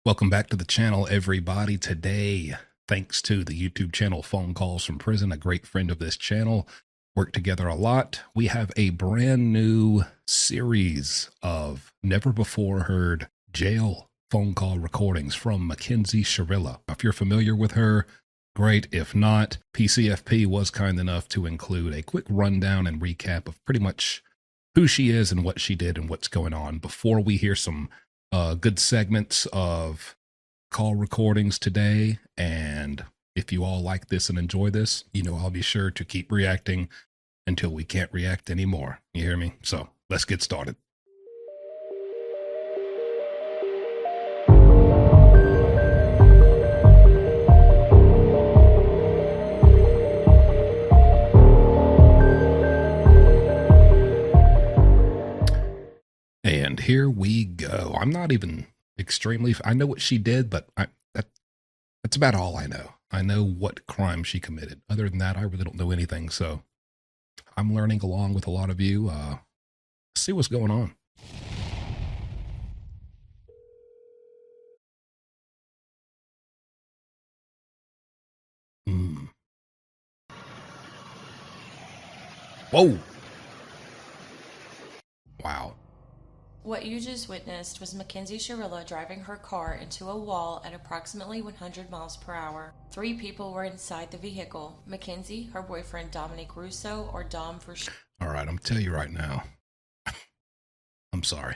Welcome back to the channel, everybody. Today, thanks to the YouTube channel Phone Calls from Prison, a great friend of this channel, work together a lot. We have a brand new series of never before heard jail phone call recordings from Mackenzie Shirilla. If you're familiar with her, great. If not, PCFP was kind enough to include a quick rundown and recap of pretty much who she is and what she did and what's going on before we hear some good segments of call recordings today. And if you all like this and enjoy this, you know I'll be sure to keep reacting until we can't react anymore. You hear me? So let's get started. And here we go. I'm not even extremely, I know what she did, but that's about all I know. I know what crime she committed. Other than that, I really don't know anything. So I'm learning along with a lot of you. See what's going on. Whoa. Wow. What you just witnessed was Mackenzie Shirilla driving her car into a wall at approximately 100 miles per hour. 3 people were inside the vehicle. Mackenzie, her boyfriend Dominic Russo, or Dom for short. All right, I'm going to tell you right now. I'm sorry.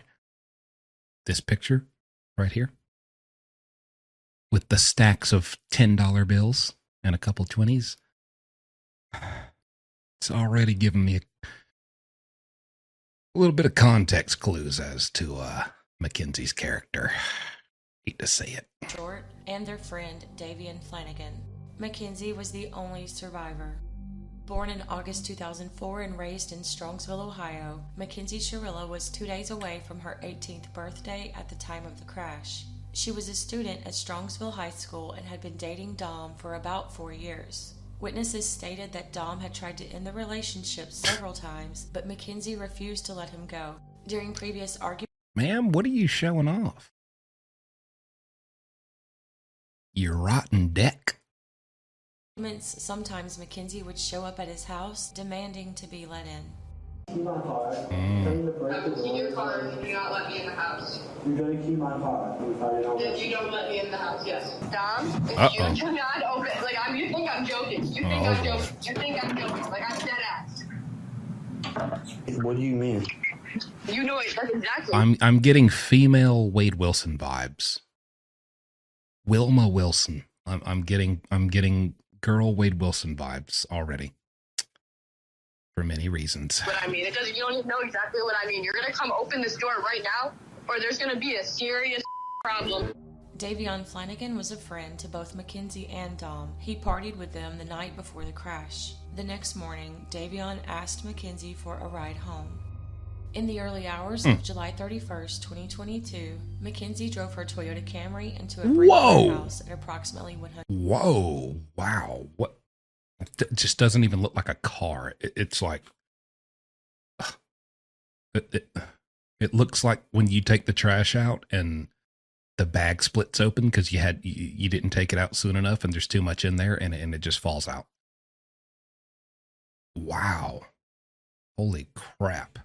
This picture right here with the stacks of $10 bills and a couple 20s, it's already given me a little bit of context clues as to Mackenzie's character. Hate to say it. Short and their friend Davian Flanagan. Mackenzie was the only survivor. Born in August 2004 and raised in Strongsville, Ohio, Mackenzie Shirilla was 2 days away from her 18th birthday at the time of the crash. She was a student at Strongsville High School and had been dating Dom for about 4 years. Witnesses stated that Dom had tried to end the relationship several times, but Mackenzie refused to let him go. During previous arguments... Ma'am, what are you showing off? Your rotten deck? Sometimes Mackenzie would show up at his house, demanding to be let in. Key my car. I would key your car and you do not let me in the house. You're going to key my car. If you don't let me in the house, yes. Dom, if you do not open, you think I'm joking. You think I'm joking. You think I'm joking. I'm dead ass. What do you mean? You know it. That's exactly. I'm getting female Wade Wilson vibes. Wilma Wilson. I'm getting girl Wade Wilson vibes already. For many reasons. But I mean, it doesn't. You don't even know exactly what I mean. You're gonna come open this door right now, or there's gonna be a serious problem. Davian Flanagan was a friend to both Mackenzie and Dom. He partied with them the night before the crash. The next morning, Davian asked Mackenzie for a ride home. In the early hours of July 31st, 2022, Mackenzie drove her Toyota Camry into a brick house at approximately 100. Whoa! Wow! What? It just doesn't even look like a car. It's like it looks like when you take the trash out and the bag splits open because you didn't take it out soon enough and there's too much in there and it just falls out. Wow! Holy crap!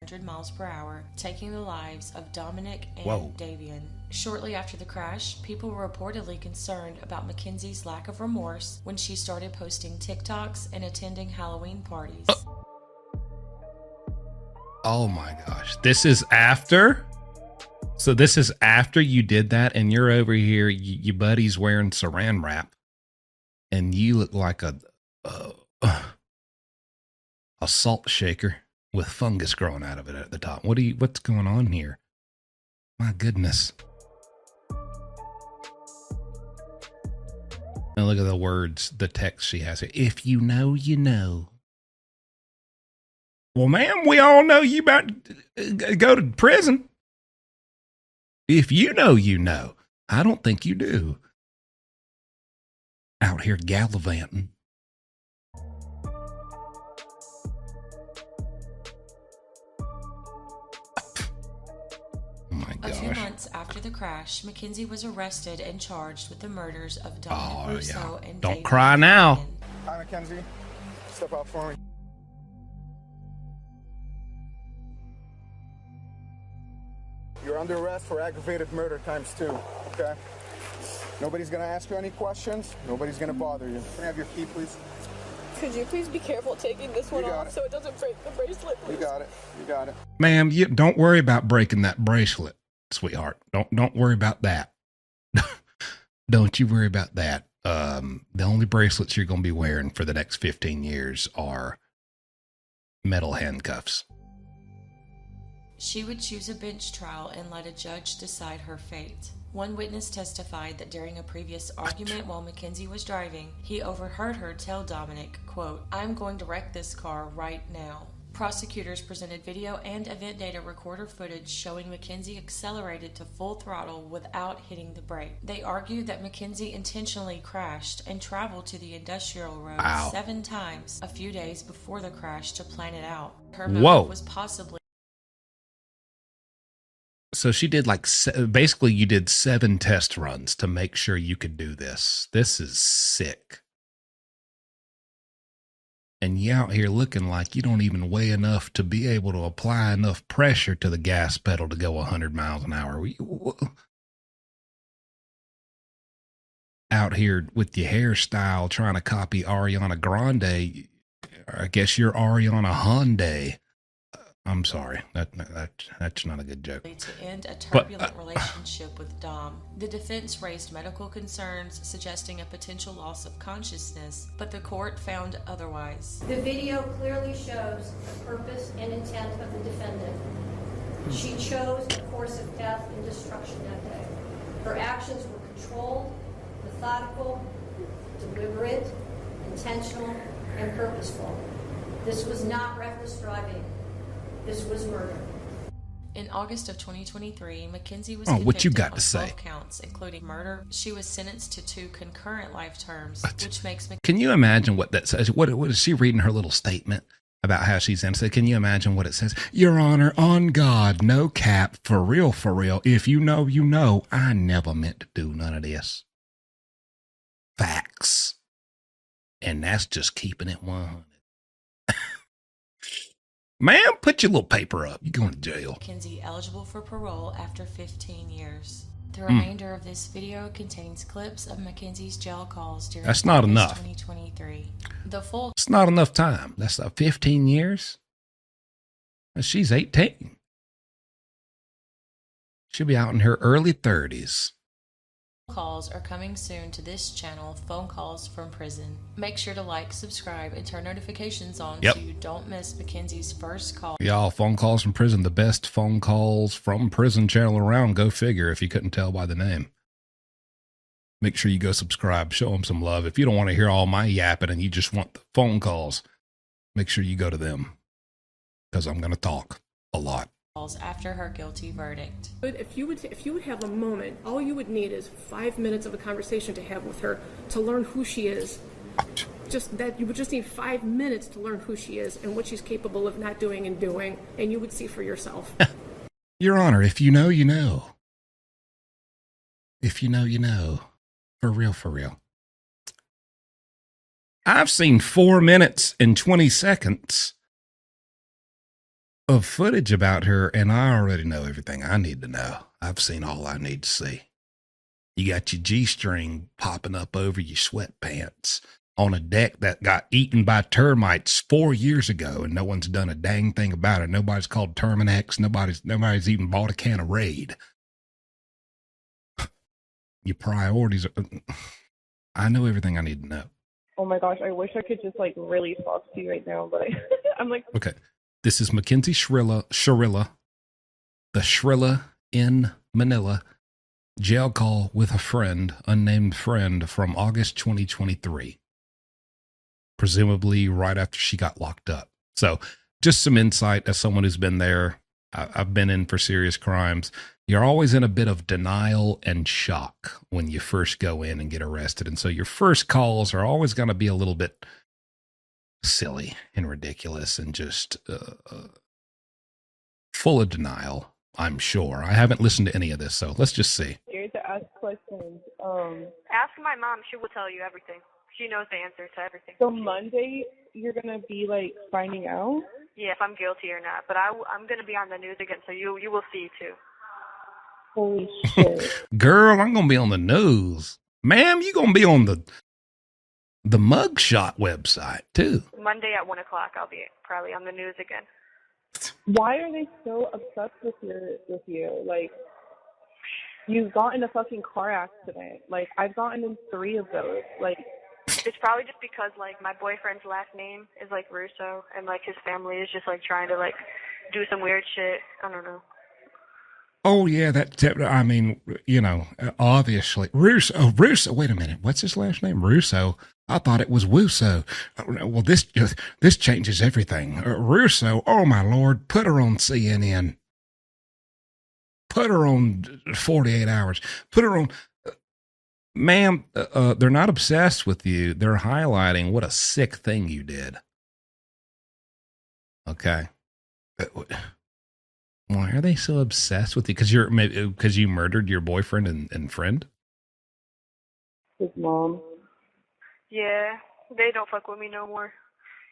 100 miles per hour, taking the lives of Dominic and Davian. Shortly after the crash, people were reportedly concerned about Mackenzie's lack of remorse when she started posting TikToks and attending Halloween parties. Oh my gosh. This is after? So this is after you did that and you're over here, your buddy's wearing saran wrap and you look like a salt shaker with fungus growing out of it at the top. What's going on here? My goodness. Now look at the words, the text she has here. If you know, you know. Well, ma'am, we all know you about to go to prison. If you know, you know. I don't think you do. Out here gallivanting. Oh my God. 2 months after the crash, Mackenzie was arrested and charged with the murders of Dominic Russo and Don't David cry now. Flanagan. Hi, Mackenzie. Step out for me. You're under arrest for aggravated murder ×2, okay? Nobody's gonna ask you any questions. Nobody's gonna bother you. Can I have your key, please? Could you please be careful taking this one off so it doesn't break the bracelet, please? You got it. You got it. Ma'am, you don't worry about breaking that bracelet, sweetheart. Don't worry about that. Don't you worry about that. The only bracelets you're going to be wearing for the next 15 years are metal handcuffs. She would choose a bench trial and let a judge decide her fate. One witness testified that during a previous argument while Mackenzie was driving, he overheard her tell Dominic, quote, "I'm going to wreck this car right now." Prosecutors presented video and event data recorder footage showing Mackenzie accelerated to full throttle without hitting the brake. They argued that Mackenzie intentionally crashed and traveled to the industrial road 7 times a few days before the crash to plan it out. Her motive was possibly... So she did basically you did 7 test runs to make sure you could do this. This is sick. And you out here looking like you don't even weigh enough to be able to apply enough pressure to the gas pedal to go 100 miles an hour. Out here with your hairstyle trying to copy Ariana Grande. I guess you're Ariana Hyundai. I'm sorry. That's not a good joke. To end a turbulent relationship with Dom. The defense raised medical concerns suggesting a potential loss of consciousness, but the court found otherwise. The video clearly shows the purpose and intent of the defendant. She chose a course of death and destruction that day. Her actions were controlled, methodical, deliberate, intentional, and purposeful. This was not reckless driving. This was murder. In August of 2023, Mackenzie was what you got convicted to of say? 12 counts, including murder. She was sentenced to 2 concurrent life terms, which makes Can you imagine what that says? What is she reading her little statement about how she's innocent? Can you imagine what it says? Your Honor, on God, no cap, for real, if you know, you know, I never meant to do none of this. Facts. And that's just keeping it 100. Ma'am, put your little paper up. You're going to jail. Mackenzie eligible for parole after 15 years. The remainder of this video contains clips of Mackenzie's jail calls during That's not August enough. 2023. The full... It's not enough time. That's 15 years. And she's 18. She'll be out in her early 30s. calls are coming soon to this channel, Phone Calls from Prison. Make sure to like, subscribe, and turn notifications on so you don't miss Mackenzie's first call. Y'all, Phone Calls from Prison, the best phone calls from prison channel around. Go figure if you couldn't tell by the name. Make sure you go subscribe. Show them some love. If you don't want to hear all my yapping and you just want the phone calls, make sure you go to them because I'm going to talk a lot. After her guilty verdict. If you would have a moment, all you would need is 5 minutes of a conversation to have with her to learn who she is. Just that you would just need 5 minutes to learn who she is and what she's capable of not doing and doing, and you would see for yourself. Your Honor, if you know, you know. If you know, you know. For real, for real. I've seen 4 minutes and 20 seconds of footage about her, and I already know everything I need to know. I've seen all I need to see. You got your G-string popping up over your sweatpants on a deck that got eaten by termites 4 years ago, and no one's done a dang thing about it. Nobody's called Terminex. Nobody's even bought a can of Raid. Your priorities are... I know everything I need to know. Oh my gosh, I wish I could just really talk to you right now, but I'm like... Okay. This is Mackenzie Shirilla, the Shirilla in Manila, jail call with a friend, unnamed friend, from August 2023. Presumably right after she got locked up. So just some insight as someone who's been there. I've been in for serious crimes. You're always in a bit of denial and shock when you first go in and get arrested. And so your first calls are always going to be a little bit silly and ridiculous and just full of denial. I'm sure. I haven't listened to any of this, so let's just see. Scared to ask questions. Ask my mom. She will tell you everything. She knows the answer to everything. So Monday, you're gonna be like finding out? Yeah, if I'm guilty or not. But I'm gonna be on the news again, so you will see too. Holy shit. Girl, I'm gonna be on the news. Ma'am, you gonna be on the mugshot website too. Monday at 1:00, I'll be probably on the news again. Why are they so obsessed with you? Like, you got in a fucking car accident. Like, I've gotten in 3 of those. Like, it's probably just because like my boyfriend's last name is like Russo, and like his family is just like trying to like do some weird shit. I don't know. Oh yeah, I mean, you know, obviously Russo. Wait a minute, what's his last name? Russo. I thought it was Wusso. Well, this changes everything. Russo. Oh my Lord, put her on CNN. Put her on 48 Hours. Put her on. Ma'am, they're not obsessed with you. They're highlighting what a sick thing you did. Okay. Why are they so obsessed with you? Because you murdered your boyfriend and friend? his mom. Yeah, they don't fuck with me no more.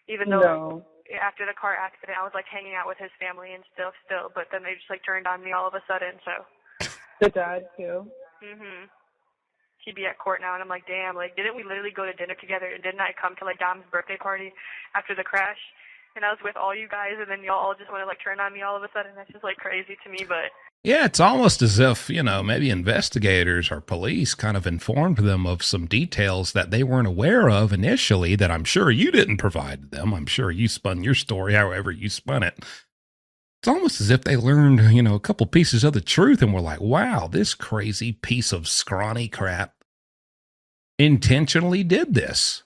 Even though after the car accident, I was like hanging out with his family and stuff still, but then they just like turned on me all of a sudden. So. The dad too. Mhm. He'd be at court now, and I'm like, damn, like, didn't we literally go to dinner together, and didn't I come to, like, Dom's birthday party after the crash, and I was with all you guys, and then y'all all just want to, like, turn on me all of a sudden? That's just, like, crazy to me, but... Yeah, it's almost as if, you know, maybe investigators or police kind of informed them of some details that they weren't aware of initially that I'm sure you didn't provide them. I'm sure you spun your story however you spun it. It's almost as if they learned, you know, a couple pieces of the truth and were like, wow, this crazy piece of scrawny crap intentionally did this.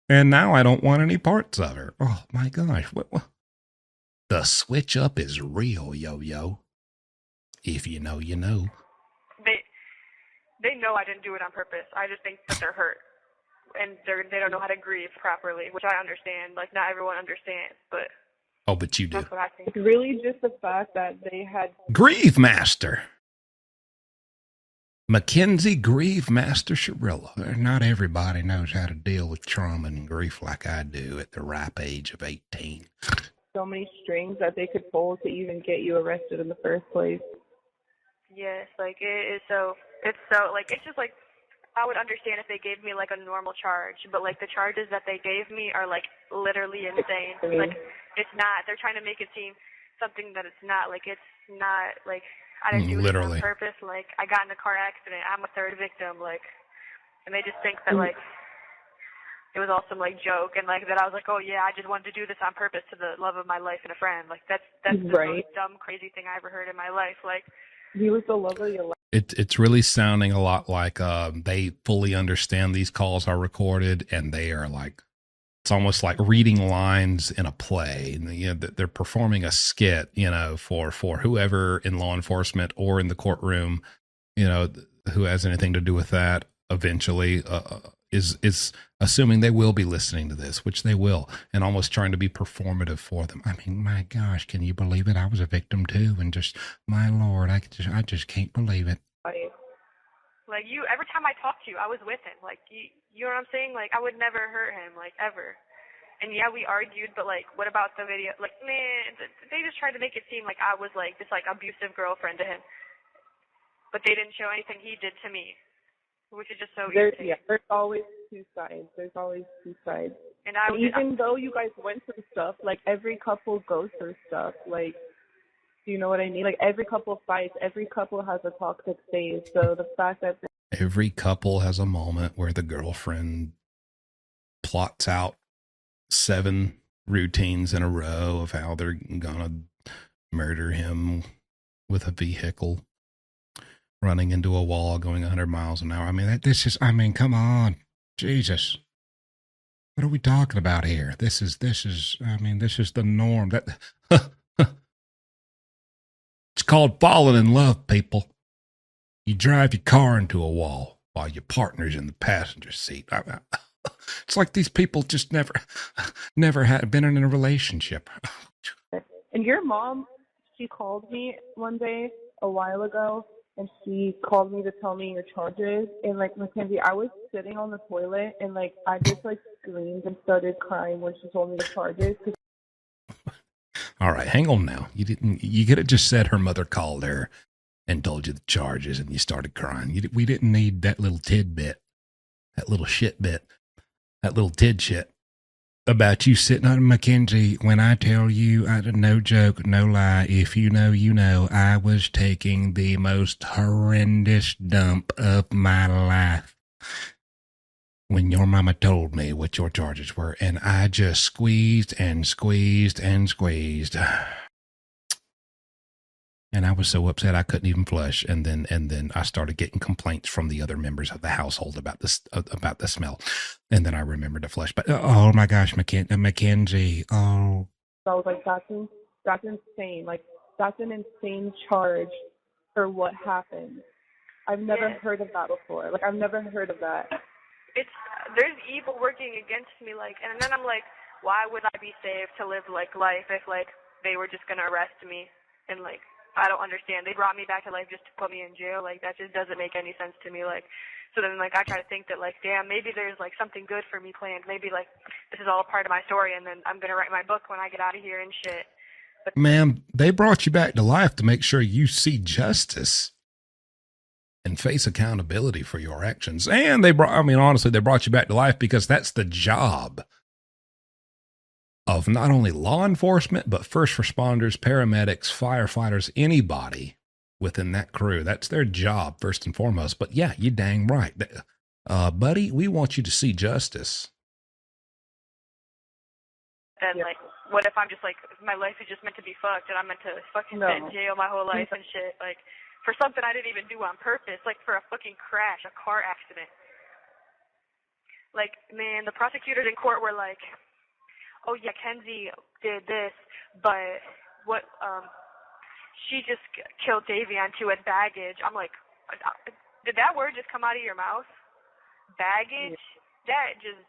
And now I don't want any parts of her. Oh, my gosh. What? The switch up is real, yo-yo. If you know, you know. They know I didn't do it on purpose. I just think that they're hurt. And they don't know how to grieve properly, which I understand. Like, not everyone understands, but... Oh, but you do. That's what I think. It's really just the fact that they had... Grieve Master. Mackenzie Grieve Master Shirilla. Not everybody knows how to deal with trauma and grief like I do at the ripe age of 18. So many strings that they could pull to even get you arrested in the first place. Yes, like, it's just like, I would understand if they gave me, like, a normal charge, but, like, the charges that they gave me are, like, literally insane. Like, it's not. They're trying to make it seem something that it's not. Like, it's not, like, I didn't do it on purpose. Like, I got in a car accident. I'm a third victim. Like, and they just think that, like, it was all some, like, joke, and, like, that I was like, oh, yeah, I just wanted to do this on purpose to the love of my life and a friend. Like, that's the most dumb, crazy thing I ever heard in my life. Like, he was the love of your life. It's really sounding a lot like they fully understand these calls are recorded, and they are like, it's almost like reading lines in a play. And, you know, they're performing a skit, you know, for whoever in law enforcement or in the courtroom, you know, who has anything to do with that eventually is assuming they will be listening to this, which they will, and almost trying to be performative for them. I mean, my gosh, can you believe it? I was a victim too, and just, my Lord, I just can't believe it. Like, every time I talk to you, I was with him. Like, you know what I'm saying? Like, I would never hurt him, like, ever. And yeah, we argued, but, like, what about the video? Like, man, they just tried to make it seem like I was, like, this, like, abusive girlfriend to him. But they didn't show anything he did to me, which is just so irritating. Yeah, there's always two sides. There's always two sides. And even though you guys went through stuff, like, every couple goes through stuff. Like, do you know what I mean? Like, every couple fights, every couple has a toxic phase. So the fact that... Every couple has a moment where the girlfriend plots out 7 routines in a row of how they're gonna murder him with a vehicle, running into a wall, going 100 miles an hour. I mean, come on, Jesus. What are we talking about here? This is the norm. It's called falling in love, people. You drive your car into a wall while your partner's in the passenger seat. It's like these people just never had been in a relationship. And your mom, she called me one day a while ago, and she called me to tell me your charges. And like, Mackenzie, I was sitting on the toilet, and like, I just like screamed and started crying when she told me the charges. All right, hang on now. You could have just said her mother called her and told you the charges, and you started crying. We didn't need that little tidbit, that little shit bit, that little tid shit about you sitting on Mackenzie. When I tell you, no joke, no lie, if you know, you know, I was taking the most horrendous dump of my life when your mama told me what your charges were, and I just squeezed and squeezed and squeezed. And I was so upset I couldn't even flush. And then I started getting complaints from the other members of the household about the smell. And then I remembered to flush. But oh my gosh, Mackenzie. Oh. So I was like, that's insane. Like, that's an insane charge for what happened. I've never heard of that before. Like, I've never heard of that. There's evil working against me, like, and then I'm like, why would I be saved to live like life if like they were just gonna arrest me? And like, I don't understand. They brought me back to life just to put me in jail. Like, that just doesn't make any sense to me. Like, so then like I try to think that like, damn, maybe there's like something good for me planned. Maybe like this is all a part of my story, and then I'm gonna write my book when I get out of here and shit. But ma'am, they brought you back to life to make sure you see justice and face accountability for your actions. And honestly, they brought you back to life because that's the job of not only law enforcement, but first responders, paramedics, firefighters, anybody within that crew. That's their job, first and foremost. But yeah, you dang right. Buddy, we want you to see justice. then like, what if I'm just like, my life is just meant to be fucked and I'm meant to fucking sit in jail my whole life and shit, like, for something I didn't even do on purpose, like for a fucking crash, a car accident. Like, man, the prosecutors in court were like, oh yeah, Kenzie did this, but what, she just killed Davion too as baggage. I'm like, did that word just come out of your mouth? Baggage? That just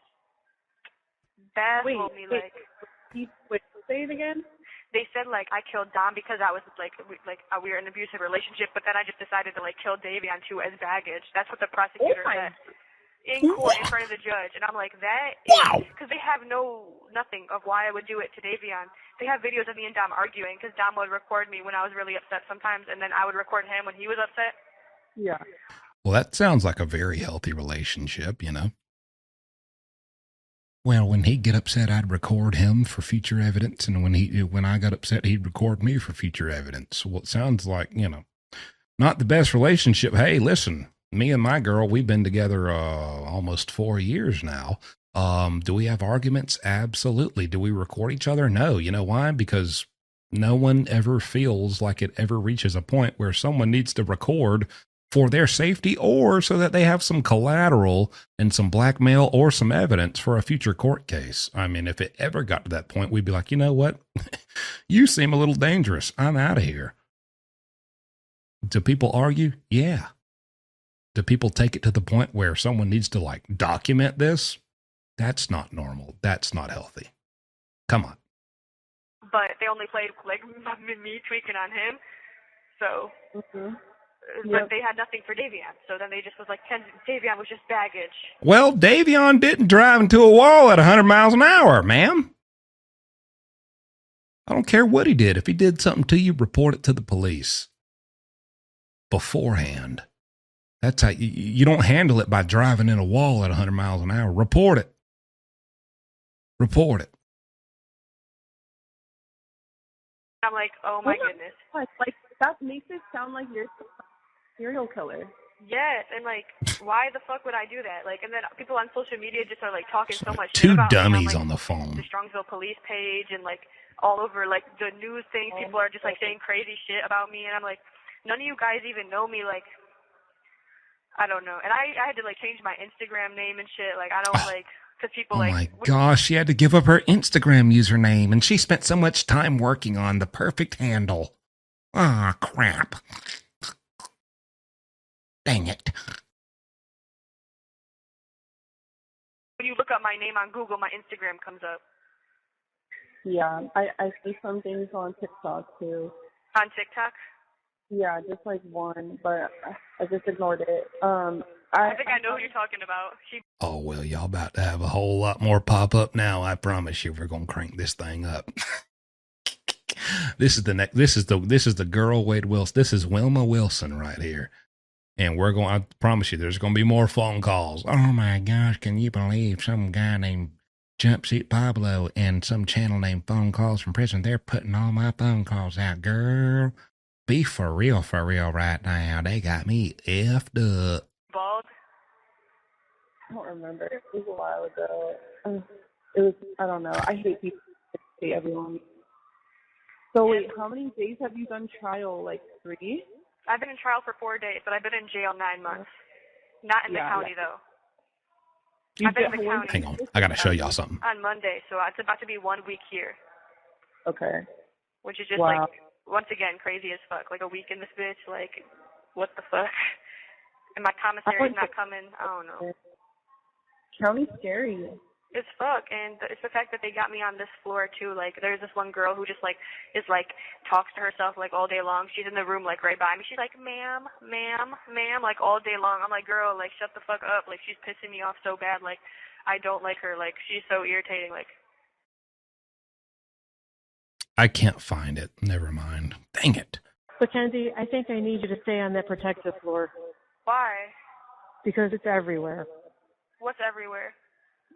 baffled me. Like, wait, say it again? They said, like, I killed Dom because I was, like we were in an abusive relationship, but then I just decided to, like, kill Davion too as baggage. That's what the prosecutor said in court in front of the judge. And I'm like, that is, because they have nothing of why I would do it to Davion. They have videos of me and Dom arguing because Dom would record me when I was really upset sometimes, and then I would record him when he was upset. Yeah. Well, that sounds like a very healthy relationship, you know? Well, when he'd get upset, I'd record him for future evidence. And when I got upset, he'd record me for future evidence. Well, it sounds like, you know, not the best relationship. Hey, listen, me and my girl, we've been together almost 4 years now. Do we have arguments? Absolutely. Do we record each other? No. You know why? Because no one ever feels like it ever reaches a point where someone needs to record for their safety or so that they have some collateral and some blackmail or some evidence for a future court case. I mean, if it ever got to that point, we'd be like, you know what? You seem a little dangerous. I'm out of here. Do people argue? Yeah. Do people take it to the point where someone needs to like document this? That's not normal. That's not healthy. Come on. But they only played like me tweaking on him. So, but they had nothing for Davion. So then they just was like, Davion was just baggage. Well, Davion didn't drive into a wall at 100 miles an hour, ma'am. I don't care what he did. If he did something to you, report it to the police beforehand. That's how you don't handle it by driving in a wall at 100 miles an hour. Report it. Report it. I'm like, oh my goodness. Like, that makes it sound like you're a serial killer. Yes, and like, why the fuck would I do that? Like, and then people on social media just are like talking so much two shit about dummies me on the phone. The Strongsville police page and like all over like the news things. People are just like saying crazy shit about me, and I'm like, none of you guys even know me. Like, I don't know. And I had to like change my Instagram name and shit. Like, I don't like, because people like. Oh my gosh, she had to give up her Instagram username, and she spent so much time working on the perfect handle. Ah, crap. Dang it. When you look up my name on Google, my Instagram comes up. Yeah, I see some things on TikTok too. On TikTok? Yeah, just like one, but I just ignored it. I think I know who you're talking about. Oh, well, y'all about to have a whole lot more pop up now. I promise you, we're going to crank this thing up. This is the girl, Wade Wilson. This is Wilma Wilson right here. And I promise you, there's going to be more phone calls. Oh my gosh, can you believe some guy named Jumpsuit Pablo and some channel named Phone Calls from Prison? They're putting all my phone calls out, girl. Be for real right now. They got me effed up. Bald? I don't remember. It was a while ago. It was, I don't know. I hate people that say everyone. So wait, how many days have you done trial? Like 3? I've been in trial for 4 days, but I've been in jail 9 months. Not in the county, though. I've been in the county. Hang on. I got to show y'all something. On Monday, so it's about to be 1 week here. Okay. Which is just like, once again, crazy as fuck. Like a week in this bitch, like, what the fuck? And my commissary's not coming. I don't know. County's scary. It's fuck, and it's the fact that they got me on this floor too. Like, there's this one girl who just like is like talks to herself like all day long. She's in the room like right by me. She's like, ma'am, like all day long. I'm like, girl, like shut the fuck up. Like she's pissing me off so bad. Like I don't like her. Like she's so irritating. Like I can't find it. Never mind. Dang it. Mackenzie, I think I need you to stay on that protective floor. why? Because it's everywhere. What's everywhere?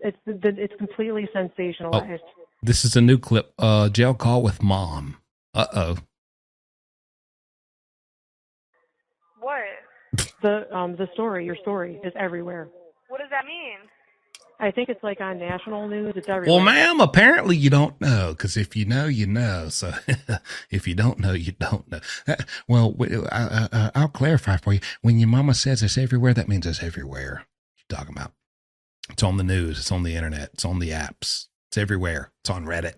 It's completely sensationalized. Oh, this is a new clip. Jail call with mom. Uh-oh. What? The story, your story is everywhere. What does that mean? I think it's like on national news. It's everywhere. Well, ma'am, apparently you don't know, because if you know, you know. So if you don't know, you don't know. Well, I'll clarify for you. When your mama says it's everywhere, that means it's everywhere. What you talking about? It's on the news. It's on the internet. It's on the apps. It's everywhere. It's on Reddit.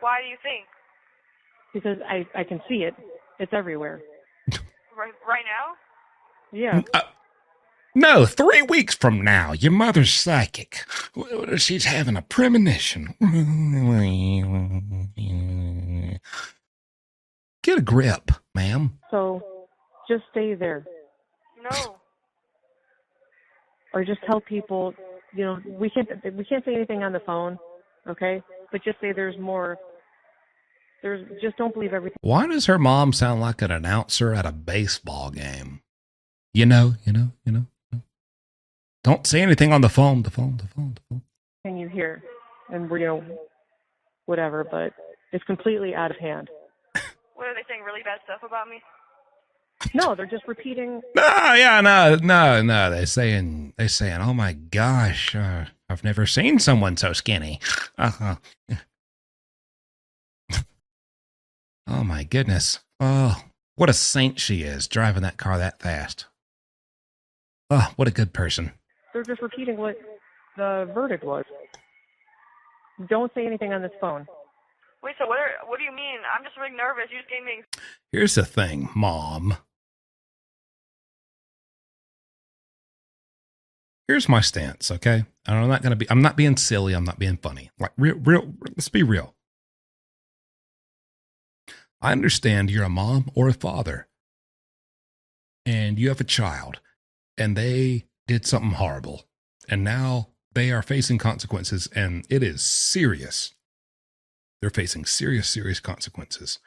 Why do you think? Because I can see it. It's everywhere. Right now? Yeah. No, 3 weeks from now, your mother's psychic. She's having a premonition. Get a grip, ma'am. So just stay there. No. Or just tell people, you know, we can't say anything on the phone, okay? But just say there's more. Just don't believe everything. Why does her mom sound like an announcer at a baseball game? You know. Don't say anything on the phone. The phone. Thing you hear, and whatever. But it's completely out of hand. What, are they saying really bad stuff about me? No, they're just repeating. No. They're saying, oh my gosh, I've never seen someone so skinny. Oh my goodness. Oh, what a saint she is, driving that car that fast. Oh, what a good person. They're just repeating what the verdict was. Don't say anything on this phone. Wait, so what do you mean? I'm just really nervous. You just gave me... Here's the thing, Mom. Here's my stance, okay? I'm not being silly. I'm not being funny. Like, real, let's be real. I understand you're a mom or a father, and you have a child, and they did something horrible, and now they are facing consequences, and it is serious. They're facing serious consequences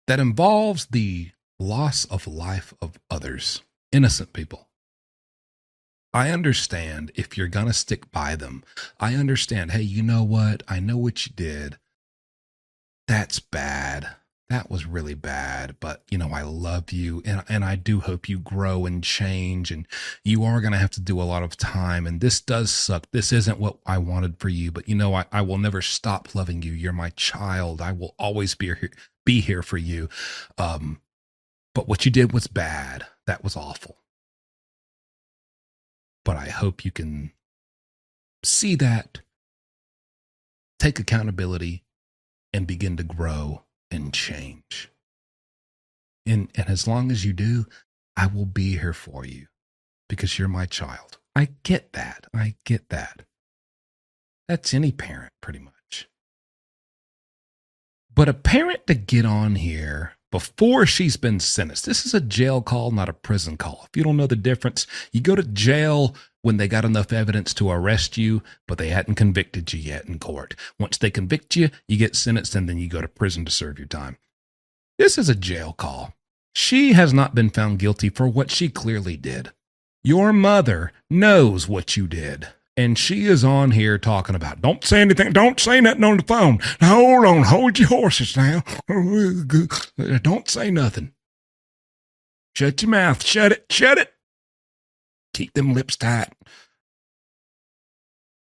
that involves the loss of life of others, innocent people. I understand if you're going to stick by them. I understand, hey, you know what? I know what you did. That's bad. That was really bad, but I love you, and I do hope you grow and change, and you are going to have to do a lot of time, and this does suck. This isn't what I wanted for you, but I will never stop loving you. You're my child. I will always be here for you. But what you did was bad. That was awful. But I hope you can see that, take accountability, and begin to grow and change. And as long as you do, I will be here for you because you're my child. I get that. That's any parent, pretty much. But a parent to get on here before she's been sentenced. This is a jail call, not a prison call. If you don't know the difference, you go to jail when they got enough evidence to arrest you, but they hadn't convicted you yet in court. Once they convict you, you get sentenced, and then you go to prison to serve your time. This is a jail call. She has not been found guilty for what she clearly did. Your mother knows what you did. And she is on here talking about, don't say anything, don't say nothing on the phone. Now, hold on, hold your horses now. Don't say nothing. Shut your mouth, shut it. Keep them lips tight.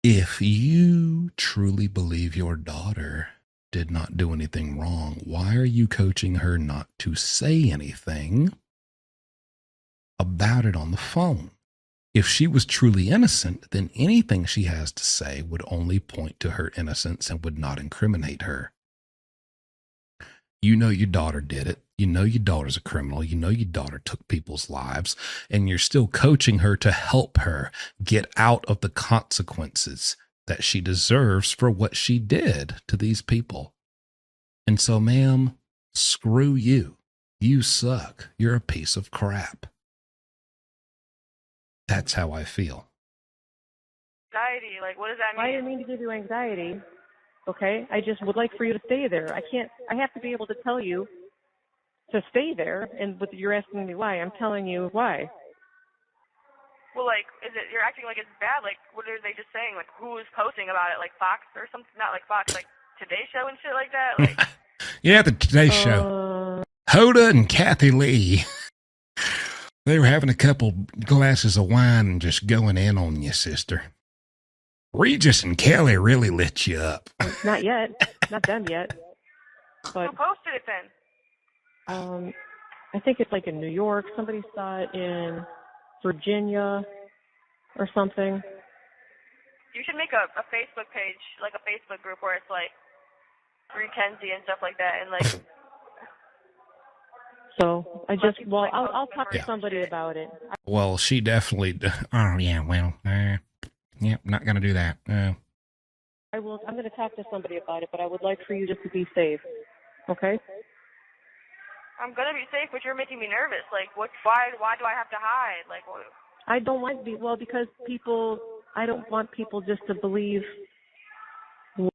If you truly believe your daughter did not do anything wrong, why are you coaching her not to say anything about it on the phone? If she was truly innocent, then anything she has to say would only point to her innocence and would not incriminate her. You know your daughter did it. You know your daughter's a criminal. You know your daughter took people's lives, and you're still coaching her to help her get out of the consequences that she deserves for what she did to these people. And so, ma'am, screw you. You suck. You're a piece of crap. That's how I feel. Anxiety, like, what does that mean? I didn't mean to give you anxiety, okay? I just would like for you to stay there. I have to be able to tell you to stay there, and you're asking me why. I'm telling you why. Well, like, you're acting like it's bad? Like, what are they just saying? Like, who is posting about it? Like, Fox or something? Not like Fox, like Today Show and shit like that? Like, yeah, the Today Show. Hoda and Kathy Lee. They were having a couple glasses of wine and just going in on you, sister. Regis and Kelly really lit you up. Not yet. Not them yet. But, who posted it then? I think it's like in New York. Somebody saw it in Virginia or something. You should make a Facebook page, like a Facebook group where it's like Mackenzie and stuff like that, and like. So I just, well, I'll talk to somebody about it. Well, she definitely. Oh yeah, well, yeah, not gonna do that. I will. I'm gonna talk to somebody about it, but I would like for you just to be safe. Okay. I'm gonna be safe, but you're making me nervous. Like, what? Why do I have to hide? Like, what? I don't want to be. Well, because people. I don't want people just to believe.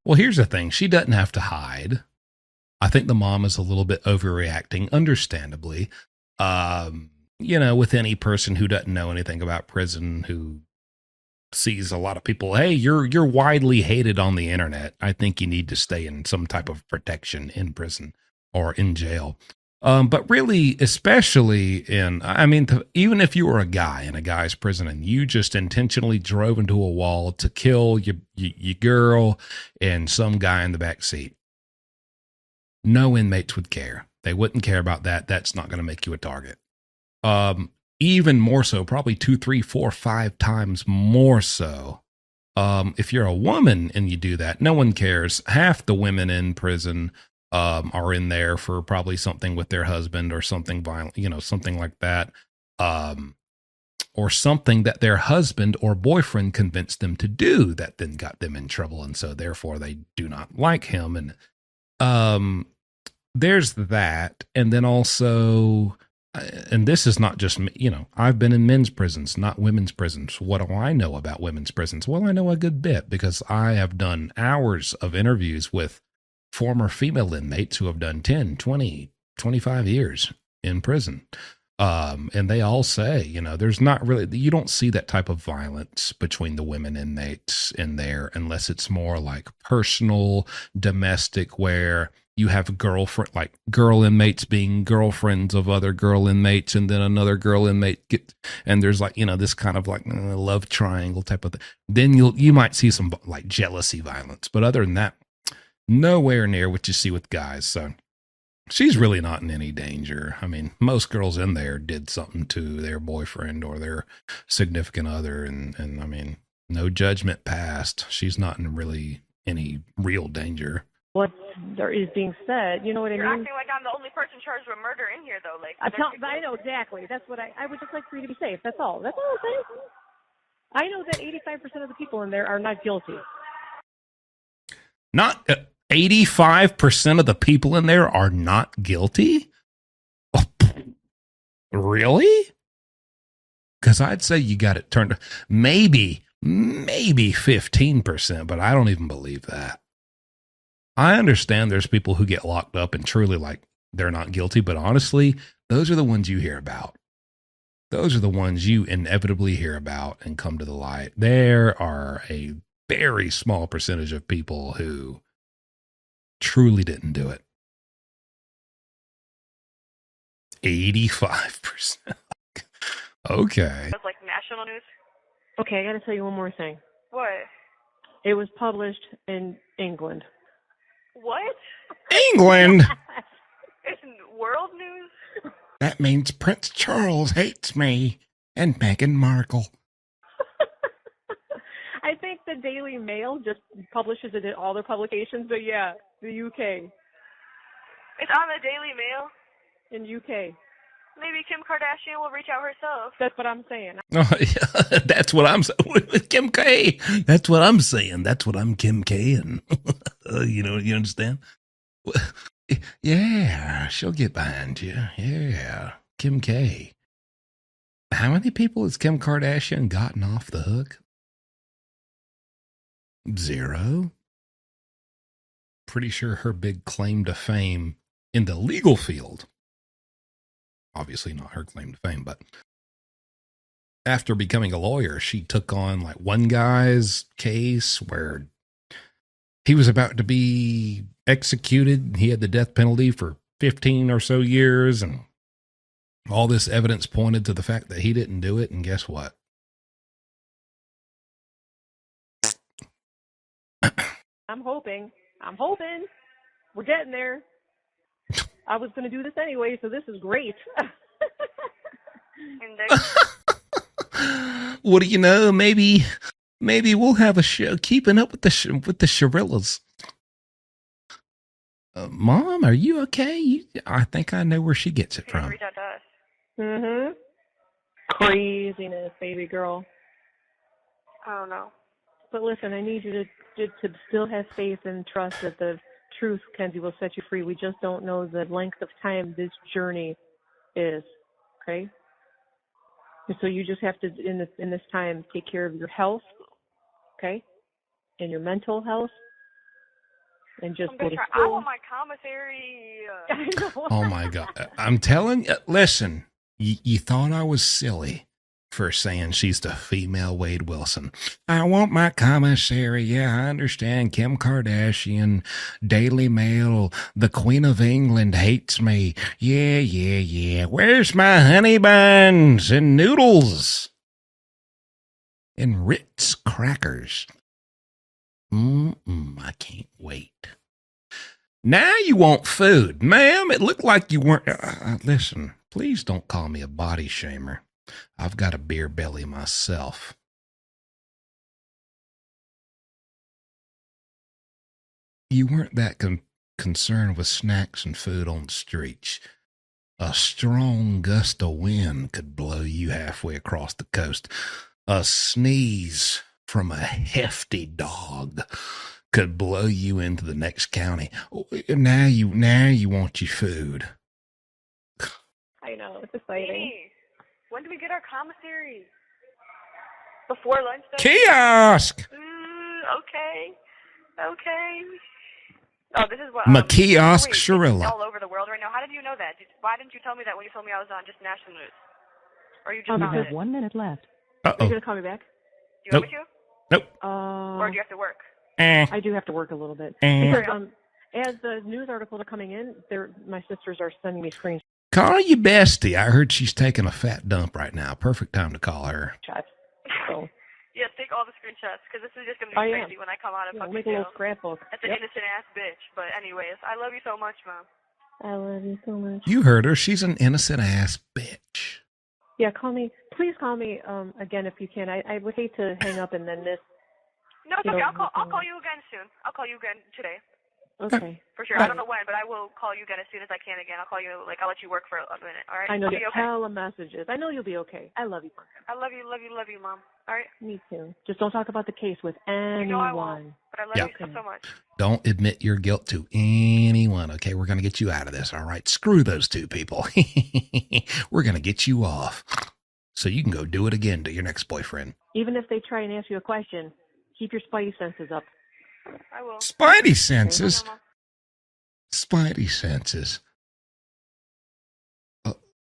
Well, here's the thing. She doesn't have to hide. I think the mom is a little bit overreacting, understandably. You know, with any person who doesn't know anything about prison, who sees a lot of people, hey, you're widely hated on the internet. I think you need to stay in some type of protection in prison or in jail. But really, especially even if you were a guy in a guy's prison and you just intentionally drove into a wall to kill your girl and some guy in the back seat, no inmates would care. They wouldn't care about that. That's not going to make you a target. Even more so, probably 2, 3, 4, 5 times more so. If you're a woman and you do that, no one cares. Half the women in prison are in there for probably something with their husband or something violent, something like that. Or something that their husband or boyfriend convinced them to do that then got them in trouble. And so therefore they do not like him. And there's that. And then also, and this is not just me, I've been in men's prisons, not women's prisons. What do I know about women's prisons? Well, I know a good bit because I have done hours of interviews with former female inmates who have done 10, 20, 25 years in prison. And they all say, there's not really, you don't see that type of violence between the women inmates in there unless it's more like personal, domestic, where you have girl inmates being girlfriends of other girl inmates, and then another girl inmate and there's this kind of love triangle type of thing. Then you might see some like jealousy violence, but other than that, nowhere near what you see with guys. So she's really not in any danger. I mean, most girls in there did something to their boyfriend or their significant other, and I mean, no judgment passed. She's not in really any real danger. What there is being said, you know what I mean? You're acting like I'm the only person charged with murder in here, though. Like, I know exactly. That's what I would just like for you to be safe. That's all. That's all I'm saying. I know that 85% of the people in there are not guilty. Not 85% of the people in there are not guilty? Oh, really? Because I'd say you got it turned, maybe 15%, but I don't even believe that. I understand there's people who get locked up and truly like they're not guilty, but honestly, those are the ones you hear about. Those are the ones you inevitably hear about and come to the light. There are a very small percentage of people who truly didn't do it. 85%. Okay. That's like national news. Okay, I got to tell you one more thing. What? It was published in England. What? England? It's world news? That means Prince Charles hates me and Meghan Markle. I think the Daily Mail just publishes it in all their publications, but yeah, the UK. It's on the Daily Mail? In UK. Maybe Kim Kardashian will reach out herself. That's what I'm saying. Oh, yeah, that's what I'm saying. Kim K. That's what I'm saying. That's what I'm Kim K-ing. You know, you understand? Yeah, she'll get behind you. Yeah, Kim K. How many people has Kim Kardashian gotten off the hook? 0. Pretty sure her big claim to fame in the legal field, obviously not her claim to fame, but after becoming a lawyer, she took on like one guy's case where he was about to be executed. He had the death penalty for 15 or so years, and all this evidence pointed to the fact that he didn't do it. And guess what? I'm hoping. We're getting there. I was going to do this anyway, so this is great. What do you know? Maybe we'll have a show keeping up with the Shirillas. Mom, are you okay? I think I know where she gets it from. Reach out to us. Mm-hmm. Craziness, baby girl. I don't know. But listen, I need you to still have faith and trust that the truth, Kenzie, will set you free. We just don't know the length of time this journey is, okay? And so you just have to, in this time, take care of your health, okay? And your mental health. And just go to school. I want my commissary. I know. Oh, my God. I'm telling you, listen, you thought I was silly for saying she's the female Wade Wilson. I want my commissary. Yeah, I understand. Kim Kardashian, Daily Mail, the Queen of England hates me. Yeah. Where's my honey buns and noodles? And Ritz crackers. I can't wait. Now you want food. Ma'am, it looked like you weren't. Listen, please don't call me a body shamer. I've got a beer belly myself. You weren't that concerned with snacks and food on the streets. A strong gust of wind could blow you halfway across the coast. A sneeze from a hefty dog could blow you into the next county. Now you want your food. I know, it's exciting. Hey, when do we get our commissary? Before lunch, though? Kiosk! Okay. Oh, this is what... Kiosk Shirilla. All over the world right now. How did you know that? Why didn't you tell me that when you told me I was on just national news? Or you just you found have it? 1 minute left. Uh-oh. Are you going to call me back? Do you want me to? Nope. Or do you have to work? I do have to work a little bit. Because as the news articles are coming in, my sisters are sending me screenshots. Call your bestie. I heard she's taking a fat dump right now. Perfect time to call her. So. Yes, take all the screenshots, because this is just going to be crazy when I come out of fucking make a little scrapbook. That's an innocent-ass bitch. But anyways, I love you so much, Mom. I love you so much. You heard her. She's an innocent-ass bitch. Yeah, call me. Please call me again if you can. I would hate to hang up and then miss. No, it's okay. I'll call you again soon. I'll call you again today. Okay. For sure. I don't know when, but I will call you again as soon as I can again. I'll call you, I'll let you work for a minute, all right? I know you your okay? messages. I know you'll be okay. I love you. I love you, Mom. All right. Me too. Just don't talk about the case with anyone. You know I won't, but I love Yeah. you so much. Don't admit your guilt to anyone. Okay, we're going to get you out of this. All right, screw those two people. We're going to get you off so you can go do it again to your next boyfriend. Even if they try and ask you a question, keep your spidey senses up. I will. Spidey senses. Spidey senses.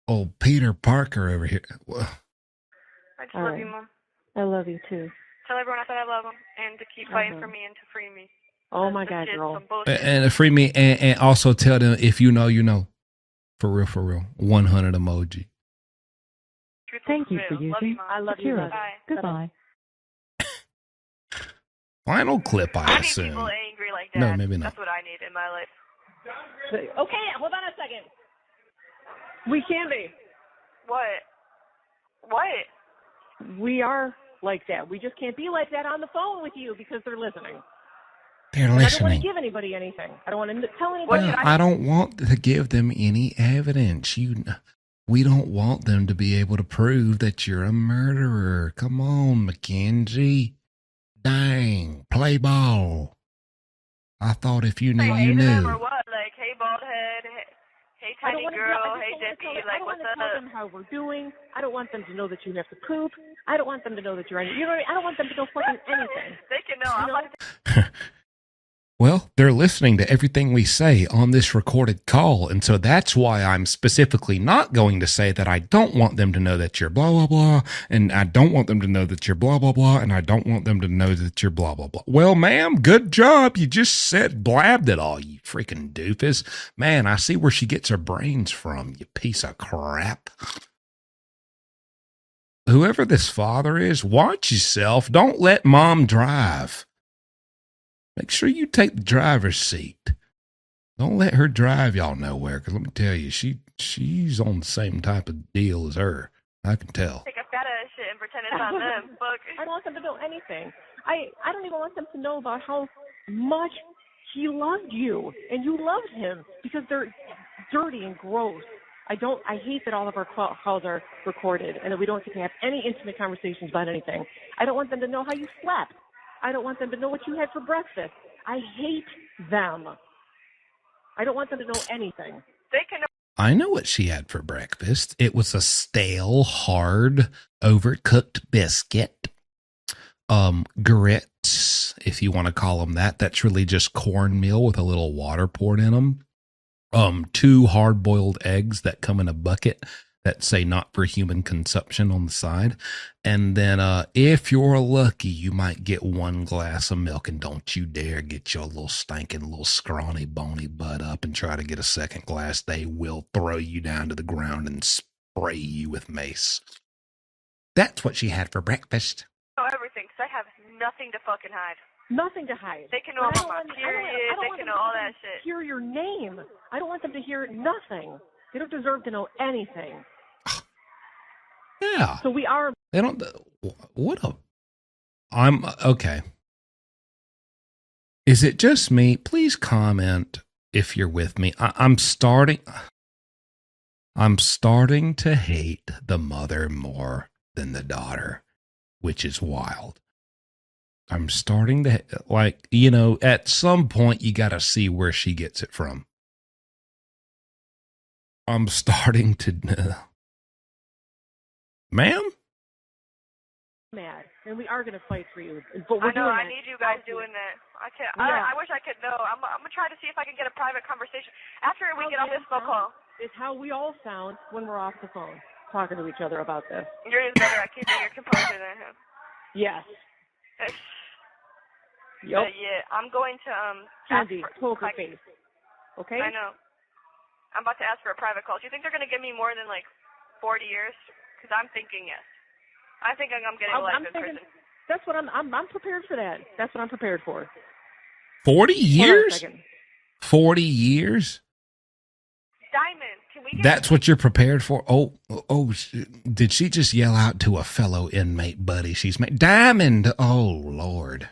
Oh, Peter Parker over here. I just love you, Mom. I love you too. Tell everyone I said I love them and to keep fighting for me and to free me. Oh my God, girl. And free me, and also tell them, if you know, you know. For real. 100 emoji. Thank you for using. I love you. Bye. Goodbye. Final clip, I need assume. people angry like that. No, maybe not. That's what I need in my life. Okay, hold on a second. We can be. What? We are like that. We just can't be like that on the phone with you because they're listening. They're And I don't want listening. to give anybody anything. I don't want to tell anybody. Well, I don't want to give them any evidence. We don't want them to be able to prove that you're a murderer. Come on, Mackenzie. Dang, play ball. I thought if you knew, you Them knew. or what? Like, hey, bald head. Hey, tiny girl. Hey, Dippy. I Like, don't want what's to tell up? them how we're doing. I don't want them to know that you have to poop. I don't want them to know that you're. You know what I mean? I don't want them to know fucking anything. They can know. I'm about to Well, they're listening to everything we say on this recorded call. And so that's why I'm specifically not going to say that I don't want them to know that you're blah, blah, blah. And I don't want them to know that you're blah, blah, blah. And I don't want them to know that you're blah, blah, blah. Well, ma'am, good job. You just blabbed it all, you freaking doofus. Man, I see where she gets her brains from, you piece of crap. Whoever this father is, watch yourself. Don't let mom drive. Make sure you take the driver's seat. Don't let her drive y'all nowhere, because let me tell you, she's on the same type of deal as her. I can tell. take a fat ass shit and pretend it's on them. Fuck. I don't want them to know anything. I don't even want them to know about how much he loved you and you loved him, because they're dirty and gross. I hate that all of our calls are recorded and that we don't get to have any intimate conversations about anything. I don't want them to know how you slept. I don't want them to know what you had for breakfast. I hate them. I don't want them to know anything. They can know. I know what she had for breakfast. It was a stale, hard, overcooked biscuit. Grits, if you want to call them that. That's really just cornmeal with a little water poured in them. 2 hard-boiled eggs that come in a bucket that say not for human consumption on the side. And then if you're lucky, you might get 1 glass of milk. And don't you dare get your little stinking, little scrawny, bony butt up and try to get a second glass. They will throw you down to the ground and spray you with mace. That's what she had for breakfast. Know everything, because I have nothing to fucking hide. Nothing to hide. They can know about my period. They can know all that shit. Hear your name. I don't want them to hear nothing. They don't deserve to know anything. Yeah. So we are. They don't. I'm okay. Is it just me? Please comment if you're with me. I'm starting to hate the mother more than the daughter, which is wild. I'm starting to, like, at some point you got to see where she gets it from. I'm starting to, ma'am? Mad, and we are going to fight for you. But we're I know. doing I that. need you guys doing that. I can't. Yeah. I wish I could know. I'm gonna try to see if I can get a private conversation after we get off this phone call. It's how we all sound when we're off the phone talking to each other about this. You're just better at keeping your composure than him. Yes. But yeah, I'm going to Candy, poker face. Okay. I know. I'm about to ask for a private call. Do you think they're gonna give me more than like 40 years? Because I'm thinking yes. I think I'm getting life in prison. That's what I'm prepared for that. That's what I'm prepared for. 40 years? 40 years? Diamond, can we get That's what you're prepared for? Did she just yell out to a fellow inmate buddy she's made? Diamond! Oh, Lord.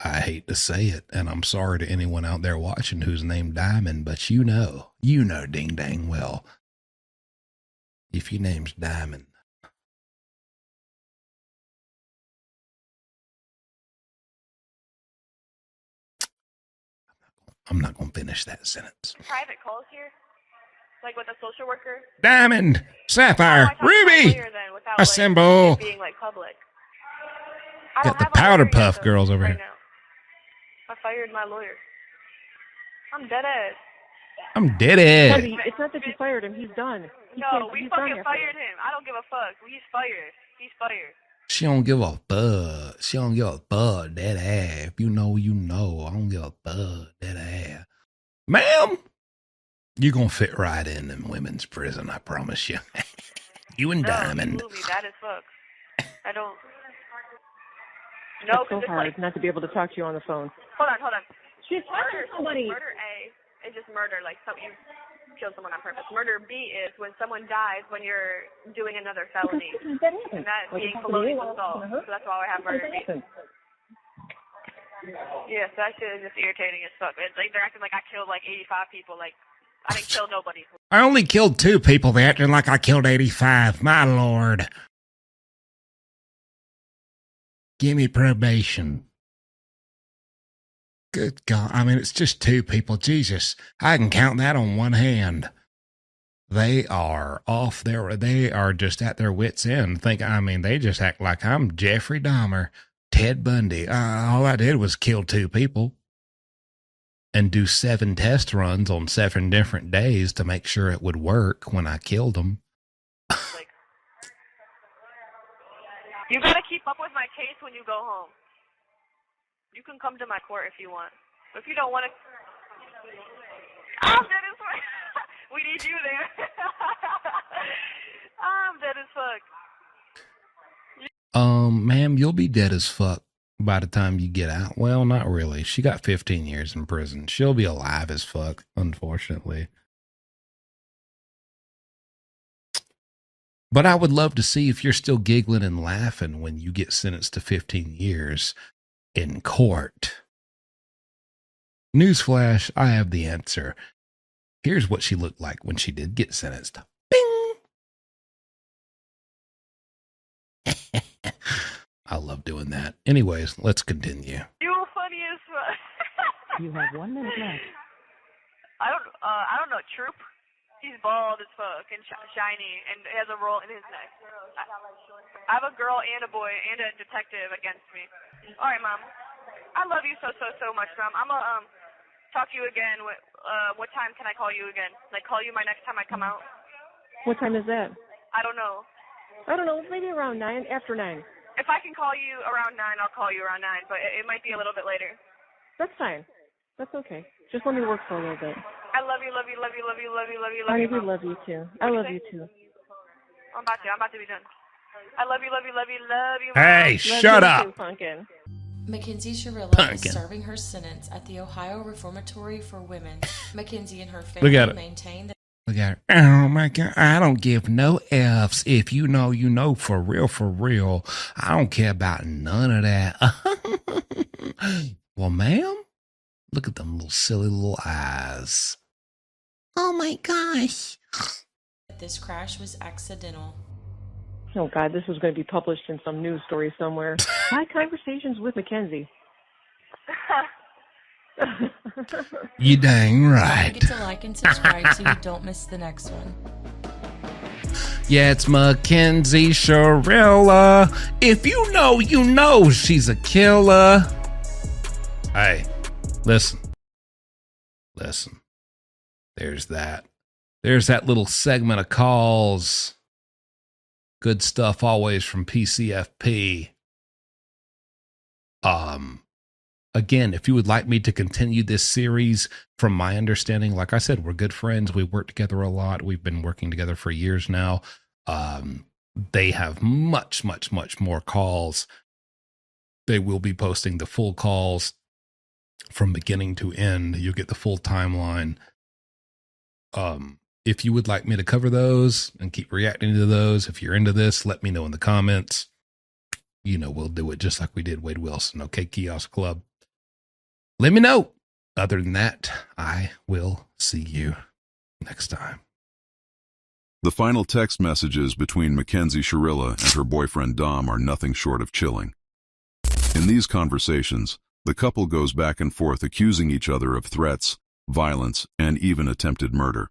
I hate to say it, and I'm sorry to anyone out there watching who's named Diamond, but you know ding dang well. If your name's Diamond, I'm not going to finish that sentence. Private calls here? Like with a social worker? Diamond, Sapphire, Ruby, assemble. Like, being like public. Got the powder puff girls over here. Now. I fired my lawyer. I'm dead ass. I'm dead ass. It's not that you fired him. He's done. We fucking fired him. I don't give a fuck. He's fired. He's fired. She don't give a fuck. She don't give a fuck. Dead ass. If you know, you know. I don't give a fuck. Dead ass. Ma'am, you're going to fit right in women's prison, I promise you. You and Diamond. Absolutely, that is fuck. I don't... No, it's so hard not to be able to talk to you on the phone. Hold on. She's talking to somebody. Murder A is just murder, like you kill someone on purpose. Murder B is when someone dies when you're doing another felony. And that being colonial assault. So that's why I have murder B. Yes, that shit is just irritating as fuck. It's like they're acting like I killed like 85 people. Like, I didn't kill nobody. I only killed 2 people. They're acting like I killed 85. My lord. Give me probation. Good God. I mean, it's just 2 people. Jesus. I can count that on one hand. They are off their, they are just at their wits' end. They just act like I'm Jeffrey Dahmer, Ted Bundy. All I did was kill 2 people and do 7 test runs on 7 different days to make sure it would work when I killed them. You gotta keep up with my case when you go home. You can come to my court if you want. But if you don't want to... I'm dead as fuck. We need you there. I'm dead as fuck. Ma'am, you'll be dead as fuck by the time you get out. Well, not really. She got 15 years in prison. She'll be alive as fuck, unfortunately. But I would love to see if you're still giggling and laughing when you get sentenced to 15 years in court. Newsflash, I have the answer. Here's what she looked like when she did get sentenced. Bing! I love doing that. Anyways, let's continue. You funny as fuck. You have 1 minute left. I don't know, Troop. He's bald as fuck and shiny and has a roll in his neck. I have a girl and a boy and a detective against me. All right, Mom. I love you so much, Mom. I'm gonna talk to you again. What time can I call you again? Like, call you my next time I come out? What time is that? I don't know. Maybe around 9, after 9. If I can call you around 9, I'll call you around 9, but it might be a little bit later. That's fine. That's okay. Just let me work for a little bit. I love you, love you, love you, love you, love you, love you, love I you. do love you too. I love you too. I'm about to be done. I love you, love you, love you, love you. Hey, Mom. shut up. Pumpkin. Mackenzie Shirilla is serving her sentence at the Ohio Reformatory for Women. Mackenzie and her family maintain that. Look at her. Oh my God. I don't give no F's. If you know, you know, for real, for real. I don't care about none of that. Well, ma'am, look at them little silly little eyes. Oh my gosh. This crash was accidental. Oh God, this is going to be published in some news story somewhere. My conversations with Mackenzie. You dang right. Don't forget to like and subscribe so you don't miss the next one. Yeah, it's Mackenzie Shirilla. If you know, you know she's a killer. Hey, listen. There's that little segment of calls. Good stuff always from PCFP. Again, if you would like me to continue this series, from my understanding, like I said, we're good friends. We work together a lot. We've been working together for years now. They have much more calls. They will be posting the full calls from beginning to end. You'll get the full timeline. If you would like me to cover those and keep reacting to those, if you're into this, let me know in the comments. You know, we'll do it just like we did Wade Wilson. Okay, Kiosk Club. Let me know. Other than that, I will see you next time. The final text messages between Mackenzie Shirilla and her boyfriend Dom are nothing short of chilling. In these conversations, The couple goes back and forth accusing each other of threats, violence, and even attempted murder.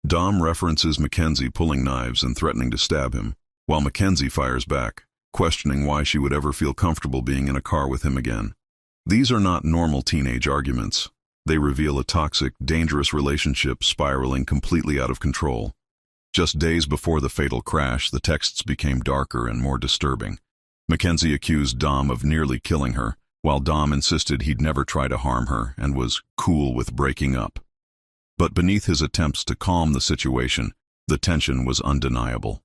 Dom references Mackenzie pulling knives and threatening to stab him, while Mackenzie fires back, questioning why she would ever feel comfortable being in a car with him again. These are not normal teenage arguments. They reveal a toxic, dangerous relationship spiraling completely out of control. Just days before the fatal crash, the texts became darker and more disturbing. Mackenzie accused Dom of nearly killing her, while Dom insisted he'd never try to harm her and was cool with breaking up. But beneath his attempts to calm the situation, the tension was undeniable.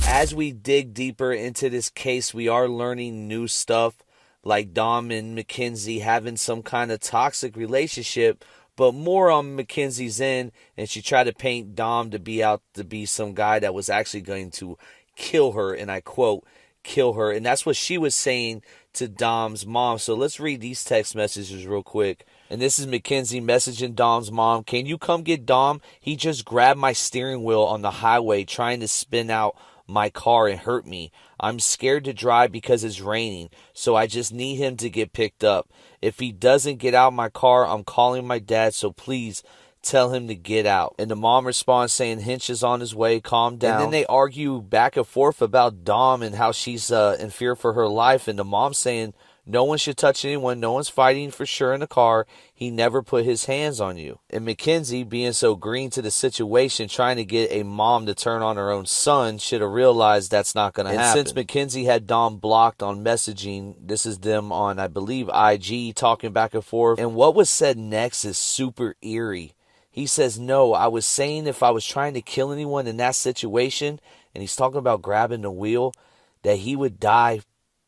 As we dig deeper into this case, we are learning new stuff, like Dom and Mackenzie having some kind of toxic relationship, but more on Mackenzie's end, and she tried to paint Dom to be out to be some guy that was actually going to kill her, and I quote, kill her, and that's what she was saying to Dom's mom. So let's read these text messages real quick. And this is Mackenzie messaging Dom's mom. Can you come get Dom? He just grabbed my steering wheel on the highway trying to spin out my car and hurt me. I'm scared to drive because it's raining, so I just need him to get picked up. If he doesn't get out of my car, I'm calling my dad, so please tell him to get out. And the mom responds saying Hinch is on his way, calm down. And then they argue back and forth about Dom and how she's in fear for her life, and the mom saying no one should touch anyone, no one's fighting for sure in the car, he never put his hands on you. And Mackenzie, being so green to the situation, trying to get a mom to turn on her own son, should have realized that's not going to happen. And since Mackenzie had Dom blocked on messaging, this is them on, I believe, IG, talking back and forth. And what was said next is super eerie. He says, no, I was saying if I was trying to kill anyone in that situation, and he's talking about grabbing the wheel, that he would die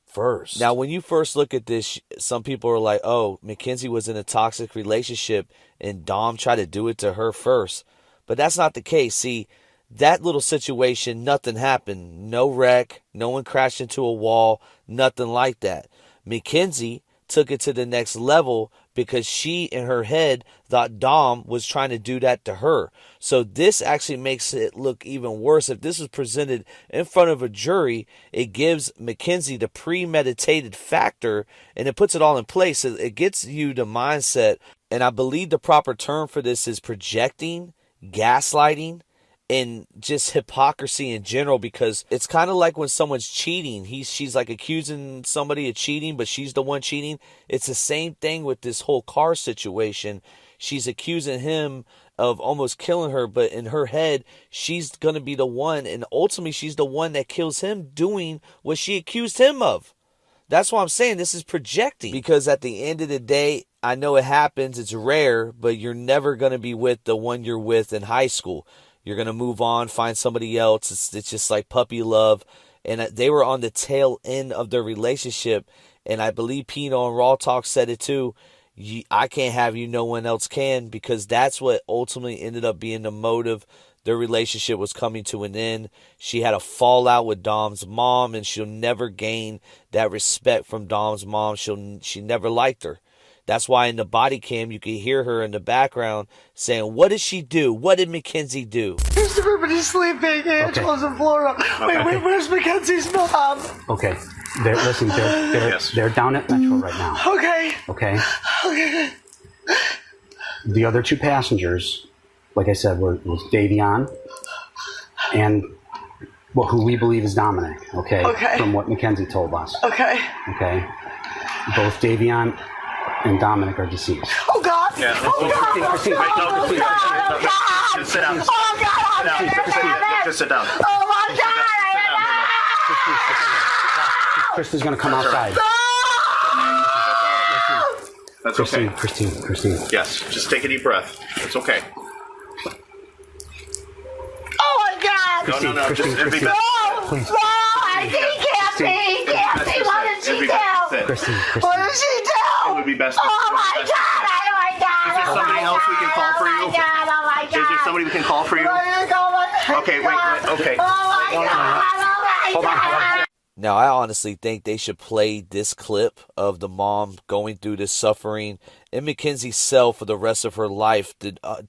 first. Now, when you first look at this, some people are like, oh, Mackenzie was in a toxic relationship and Dom tried to do it to her first. But that's not the case. See, that little situation, nothing happened. No wreck, no one crashed into a wall, nothing like that. Mackenzie took it to the next level because she, in her head, thought Dom was trying to do that to her. So this actually makes it look even worse. If this was presented in front of a jury, it gives Mackenzie the premeditated factor, and it puts it all in place. It gets you the mindset, and I believe the proper term for this is projecting, gaslighting, and just hypocrisy in general, because it's kind of like when someone's cheating. She's like accusing somebody of cheating, but she's the one cheating. It's the same thing with this whole car situation. She's accusing him of almost killing her, but in her head, she's going to be the one, and ultimately she's the one that kills him doing what she accused him of. That's why I'm saying this is projecting, because at the end of the day, I know it happens, it's rare, but you're never going to be with the one you're with in high school. You're going to move on, find somebody else. It's just like puppy love. And they were on the tail end of their relationship. And I believe Pino and Raw Talk said it too. I can't have you, no one else can, because that's what ultimately ended up being the motive. Their relationship was coming to an end. She had a fallout with Dom's mom, and she'll never gain that respect from Dom's mom. She never liked her. That's why in the body cam, you can hear her in the background saying, what did she do? What did Mackenzie do? Everybody's sleeping. Angela's in Florida. Wait, where's Mackenzie's mom? Okay. They're down at Metro right now. Okay. The other two passengers, like I said, was Davion and who we believe is Dominic, okay? From what Mackenzie told us. Okay. Both Davion and Dominic are deceased. Oh, God. Yeah. Christine. Just sit down. Oh, God. Just sit down. Oh, my God. Kristen's going to come outside. That's okay. Christine. Yes, just take a deep breath. It's okay. Oh, my God. No. It'd be best. Please. No, he can't be. What did she do? Christine. What did she do? It would be best. Oh, my God. Is there somebody else we can call for you? Oh, my God. Is there somebody we can call for you? Okay, wait. Okay. Oh, my God. Hold on. Now, I honestly think they should play this clip of the mom going through this suffering in Mackenzie's cell for the rest of her life,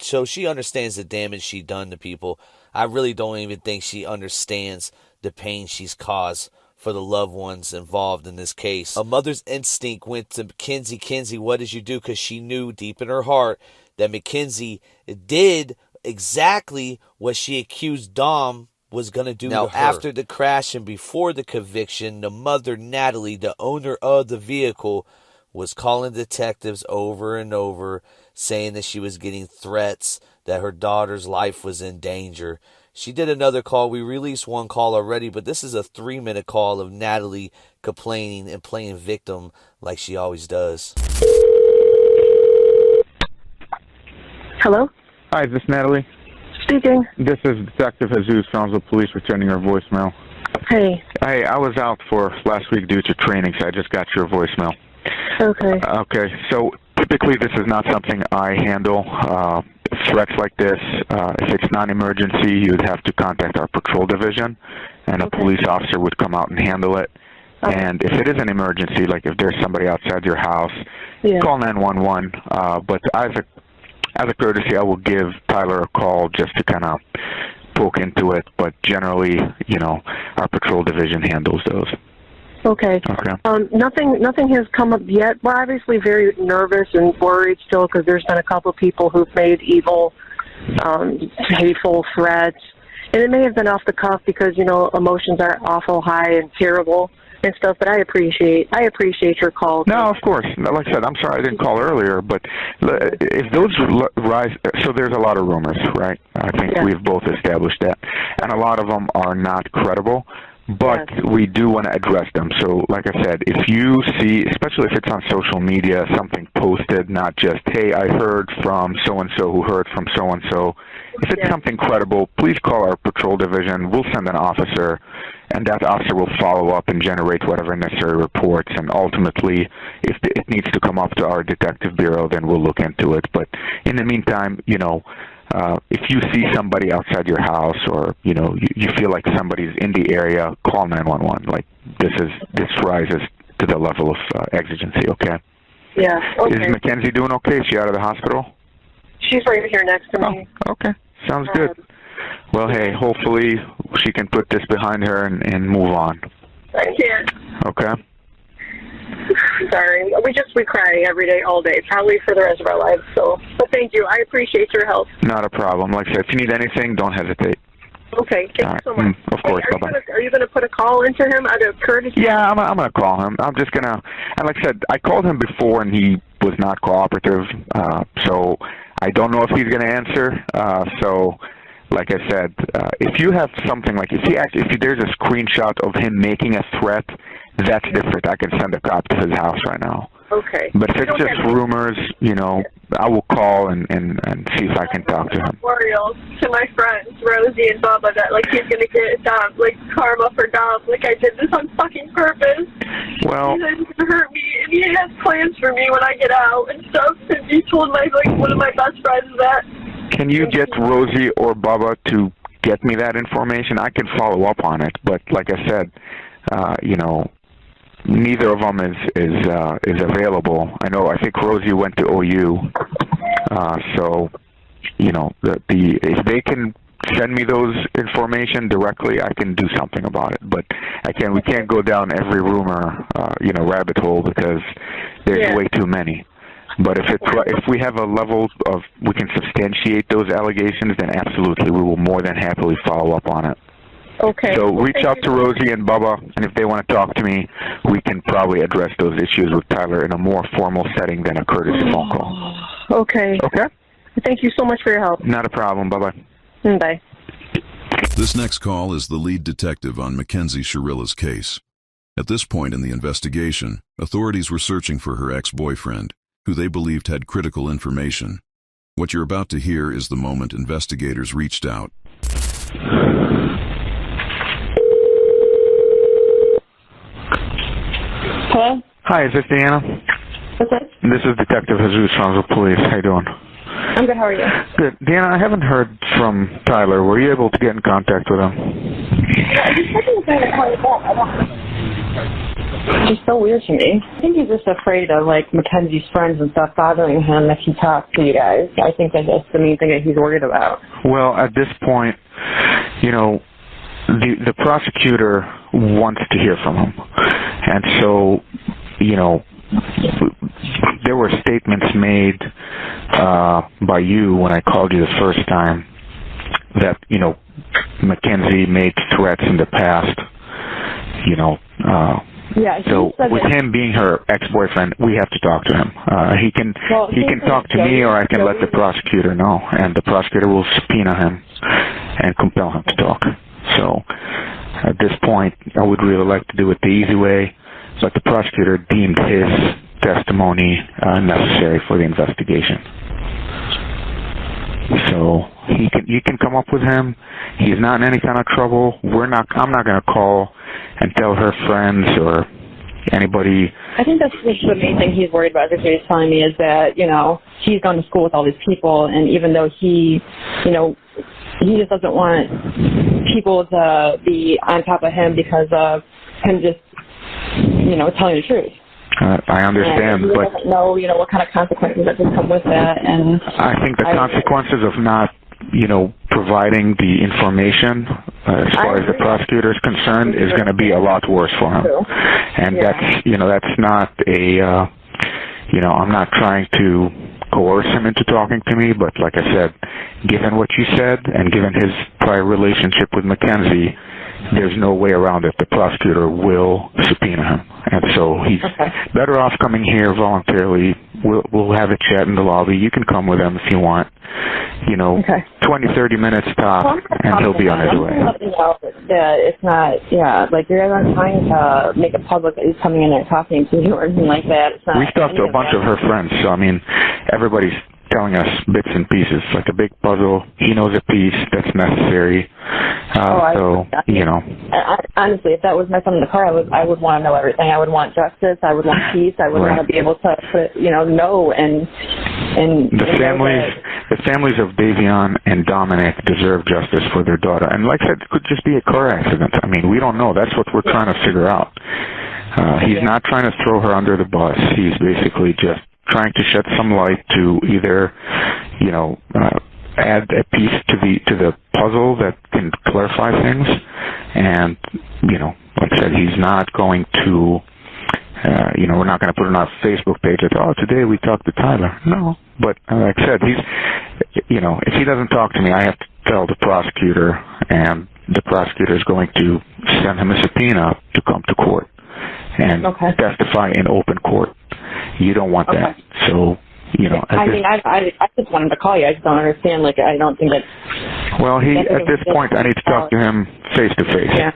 so she understands the damage she's done to people. I really don't even think she understands the pain she's caused for the loved ones involved in this case. A mother's instinct went to Mackenzie. Mackenzie, what did you do? Because she knew deep in her heart that Mackenzie did exactly what she accused Dom was going to do to her. After the crash and before the conviction, the mother, Natalie, the owner of the vehicle, was calling detectives over and over, saying that she was getting threats, that her daughter's life was in danger. She did another call. We released one call already, but this is a 3-minute call of Natalie complaining and playing victim like she always does. Hello? Hi, is this Natalie? Speaking. This is Detective Jesus, Brownsville Police, returning your voicemail. Hey. I was out for last week due to training, so I just got your voicemail. Okay. Okay, so typically this is not something I handle. Threats like this, if it's non-emergency, you would have to contact our patrol division, and a police officer would come out and handle it. And if it is an emergency, like if there's somebody outside your house, call 911. But as a courtesy, I will give Tyler a call just to kind of poke into it. But generally, you know, our patrol division handles those. Okay. Nothing has come up yet. We're obviously very nervous and worried still because there's been a couple of people who've made evil, hateful threats. And it may have been off the cuff because, you know, emotions are awful high and terrible and stuff, but I appreciate your call. No, of course. Like I said, I'm sorry I didn't call earlier, but if those rise, so there's a lot of rumors, right? I think we've both established that. And a lot of them are not credible. But we do want to address them. So, like I said, if you see, especially if it's on social media, something posted, not just, hey, I heard from so-and-so who heard from so-and-so. If it's something credible, please call our patrol division. We'll send an officer, and that officer will follow up and generate whatever necessary reports. And ultimately, if it needs to come up to our detective bureau, then we'll look into it. But in the meantime, you know, if you see somebody outside your house or, you know, you feel like somebody's in the area, call 911. Like, this rises to the level of exigency, okay? Yeah, okay. Is Mackenzie doing okay? Is she out of the hospital? She's right here next to me. Okay, sounds good. Well, hey, hopefully she can put this behind her and move on. I can't. Okay? Sorry. We cry every day, all day, probably for the rest of our lives. So, but thank you. I appreciate your help. Not a problem. Like I said, if you need anything, don't hesitate. Okay. Thank you so much. Of course. Bye-bye. Are you going to put a call into him out of courtesy? Yeah, I'm going to call him. I'm just going to, and like I said, I called him before and he was not cooperative. So I don't know if he's going to answer. So like I said, if you have something like, if there's a screenshot of him making a threat, that's different. I can send a cop to his house right now. Okay. But if it's just rumors, you know, I will call and see if I can talk to him. Memorials to my friends, Rosie and Bubba, that, like, he's going to get Dom, like, karma for Dom. Like, I did this on fucking purpose. Well, he's going to hurt me, and he has plans for me when I get out and stuff. And he told one of my best friends that. Can you get Rosie or Bubba to get me that information? I can follow up on it, but like I said, you know, neither of them is available. I think Rosie went to OU, so you know, if they can send me those information directly, I can do something about it. But we can't go down every rumor, you know, rabbit hole because there's way too many. But if we have a level of we can substantiate those allegations, then absolutely we will more than happily follow up on it. Okay. So reach out to Rosie and Bubba, and if they want to talk to me, we can probably address those issues with Tyler in a more formal setting than a courtesy phone call. Okay. Okay? Thank you so much for your help. Not a problem. Bye-bye. Bye. This next call is the lead detective on Mackenzie Shirilla's case. At this point in the investigation, authorities were searching for her ex-boyfriend, who they believed had critical information. What you're about to hear is the moment investigators reached out. Hello? Hi, is this Deanna? What's that? This is Detective Jesus from the police. How you doing? I'm good. How are you? Good. Deanna, I haven't heard from Tyler. Were you able to get in contact with him? Yeah, he's taking the time to call you back. It's just so weird to me. I think he's just afraid of, like, Mackenzie's friends and stuff bothering him if he talks to you guys. I think that's the main thing that he's worried about. Well, at this point, you know, the prosecutor wants to hear from him. And so, you know, there were statements made by you when I called you the first time that, you know, Mackenzie made threats in the past, you know. So with him being her ex-boyfriend, we have to talk to him. He can talk to me, or I can let the prosecutor know, and the prosecutor will subpoena him and compel him to talk. So at this point, I would really like to do it the easy way, but the prosecutor deemed his testimony necessary for the investigation. So you can come up with him. He's not in any kind of trouble. I'm not going to call and tell her friends or anybody. I think that's the main thing he's worried about. What he's telling me is that, you know, he's gone to school with all these people, and even though he, you know, he just doesn't want people to be on top of him because of him just, you know, telling the truth. I understand, but he but doesn't know, you know, what kind of consequences that just come with that. And I think the consequences of not, you know, providing the information as far as the prosecutor is concerned is going to be a lot worse for him. And that's, you know, that's not a, you know, I'm not trying to coerce him into talking to me, but like I said, given what you said and given his prior relationship with Mackenzie, there's no way around it. The prosecutor will subpoena him. And so he's better off coming here voluntarily. We'll have a chat in the lobby. You can come with him if you want. You know, 20, 30 minutes top, and he'll be on his way. That it's not, like you guys aren't trying to make it public that he's coming in there talking to you or anything like that. It's not. We've talked to a bunch of her friends, so I mean, everybody's telling us bits and pieces, like a big puzzle. He knows a piece that's necessary. You know. Honestly, if that was my son in the car, I would want to know everything. I would want justice. I would want peace. I would want to be able to, know and the families of Davion and Dominic deserve justice for their daughter. And like I said, it could just be a car accident. I mean, we don't know. That's what we're trying to figure out. He's not trying to throw her under the bus. He's basically just trying to shed some light to either, add a piece to the puzzle that can clarify things. And, like I said, he's not going to, we're not going to put it on our Facebook page that, today we talked to Tyler. No. But like I said, if he doesn't talk to me, I have to tell the prosecutor, and the prosecutor is going to send him a subpoena to come to court and testify in open court. You don't want that. So, I just wanted to call you. I just don't understand. Like, I don't think it's... Well, at this point, I need to talk to him face to face. Yeah.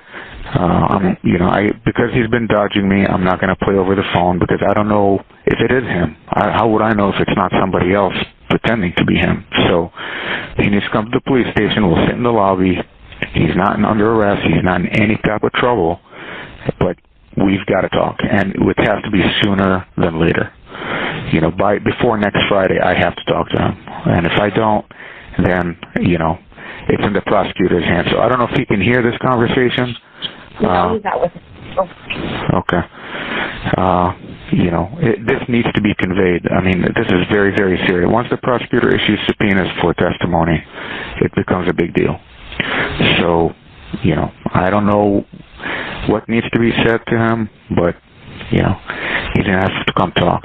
Because he's been dodging me, I'm not going to play over the phone because I don't know if it is him. How would I know if it's not somebody else pretending to be him? So he needs to come to the police station. We'll sit in the lobby. He's not under arrest. He's not in any type of trouble. But we've got to talk, and it has to be sooner than later. Before next Friday, I have to talk to him. And if I don't, then, it's in the prosecutor's hands. So I don't know if he can hear this conversation. No, he's not with us. Okay. This needs to be conveyed. I mean, this is very, very serious. Once the prosecutor issues subpoenas for testimony, it becomes a big deal. So, I don't know what needs to be said to him, but, he's going to have to come talk.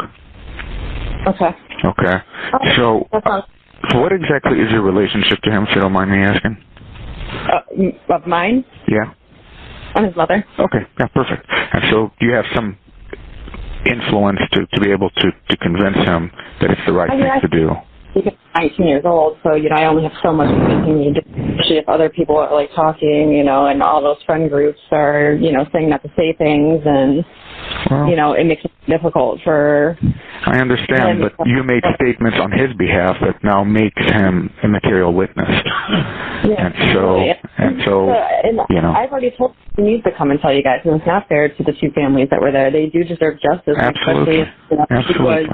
Okay. Okay. So, what exactly is your relationship to him, if you don't mind me asking? Of mine? Yeah. I'm his mother. Okay. Yeah, perfect. And so, do you have some influence to be able to convince him that it's the right thing to do? He's 19 years old, so, I only have so much to continue to, especially if other people are, like, talking, and all those friend groups are, saying not to say things, and, it makes it difficult for... I understand, but you made statements on his behalf that now makes him a material witness. Yeah. And so, I've already told him he needs to come and tell you guys, and it's not fair to the two families that were there. They do deserve justice, Absolutely. Especially,